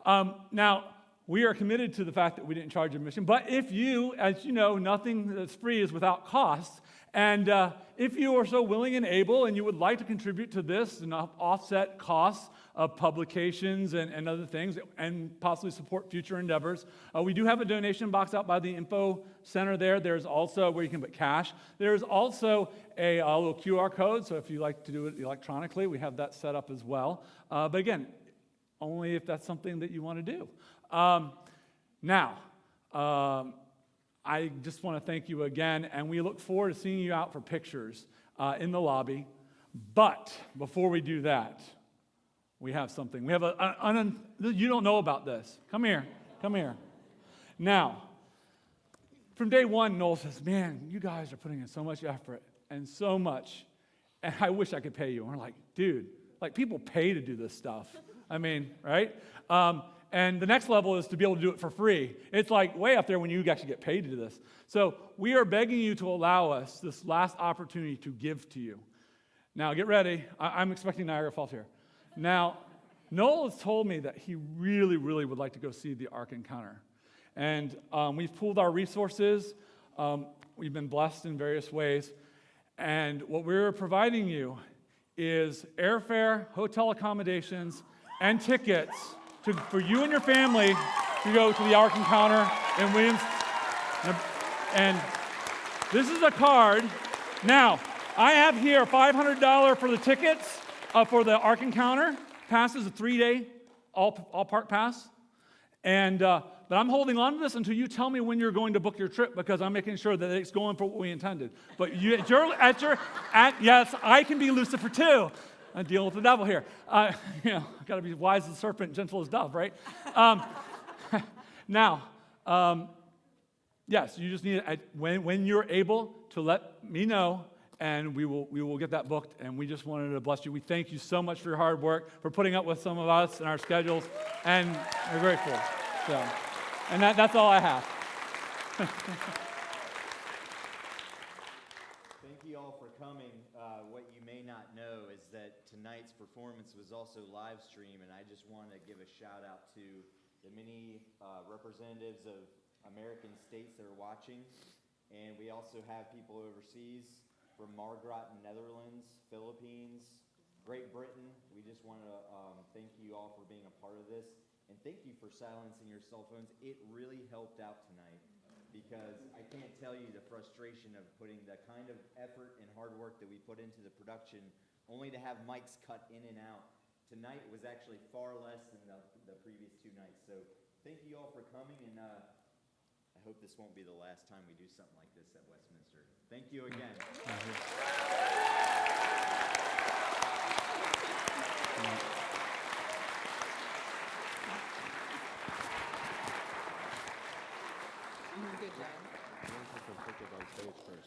Now, we are committed to the fact that we didn't charge admission, but if you, as you know, nothing that's free is without cost. And if you are so willing and able and you would like to contribute to this and offset costs of publications and other things and possibly support future endeavors, we do have a donation box out by the info center there. There's also where you can put cash. There's also a little QR code, so if you like to do it electronically, we have that set up as well. But again, only if that's something that you want to do. I just want to thank you again, and we look forward to seeing you out for pictures in the lobby. But before we do that, we have something. We have you don't know about this. Come here. Now, from day one, Noel says, man, you guys are putting in so much effort and so much, and I wish I could pay you. And we're like, dude, people pay to do this stuff. I mean, right? And the next level is to be able to do it for free. It's like way up there when you actually get paid to do this. So we are begging you to allow us this last opportunity to give to you. Now, get ready. I'm expecting Niagara Falls here. Now, Noel has told me that he really, really would like to go see the Ark Encounter. And we've pooled our resources. We've been blessed in various ways. And what we're providing you is airfare, hotel accommodations, and tickets for you and your family to go to the Ark Encounter in Williams. And this is a card. Now, I have here $500 for the tickets for the Ark Encounter. Pass is a 3-day all-park pass. But I'm holding on to this until you tell me when you're going to book your trip, because I'm making sure that it's going for what we intended. But yes, I can be Lucifer too. I'm dealing with the devil here. Got to be wise as a serpent, gentle as dove, right? Now, yes, you just need when you're able to let me know, and we will get that booked. And we just wanted to bless you. We thank you so much for your hard work, for putting up with some of us and our schedules, and we're grateful. So, and that's all I have. Thank you all for coming. What you may not know is that tonight's performance was also live streamed, and I just want to give a shout out to the many representatives of American states that are watching, and we also have people overseas from Margrat in Netherlands, Philippines, Great Britain. We just want to thank you all for being a part of this, and thank you for silencing your cell phones. It really helped out tonight, because I can't tell you the frustration of putting the kind of effort and hard work that we put into the production, only to have mics cut in and out. Tonight was actually far less than the previous 2 nights. So thank you all for coming, and I hope this won't be the last time we do something like this at Westminster. Thank you again.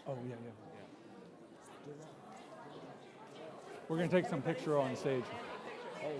Oh, yeah. We're going to take some picture on stage. Hey.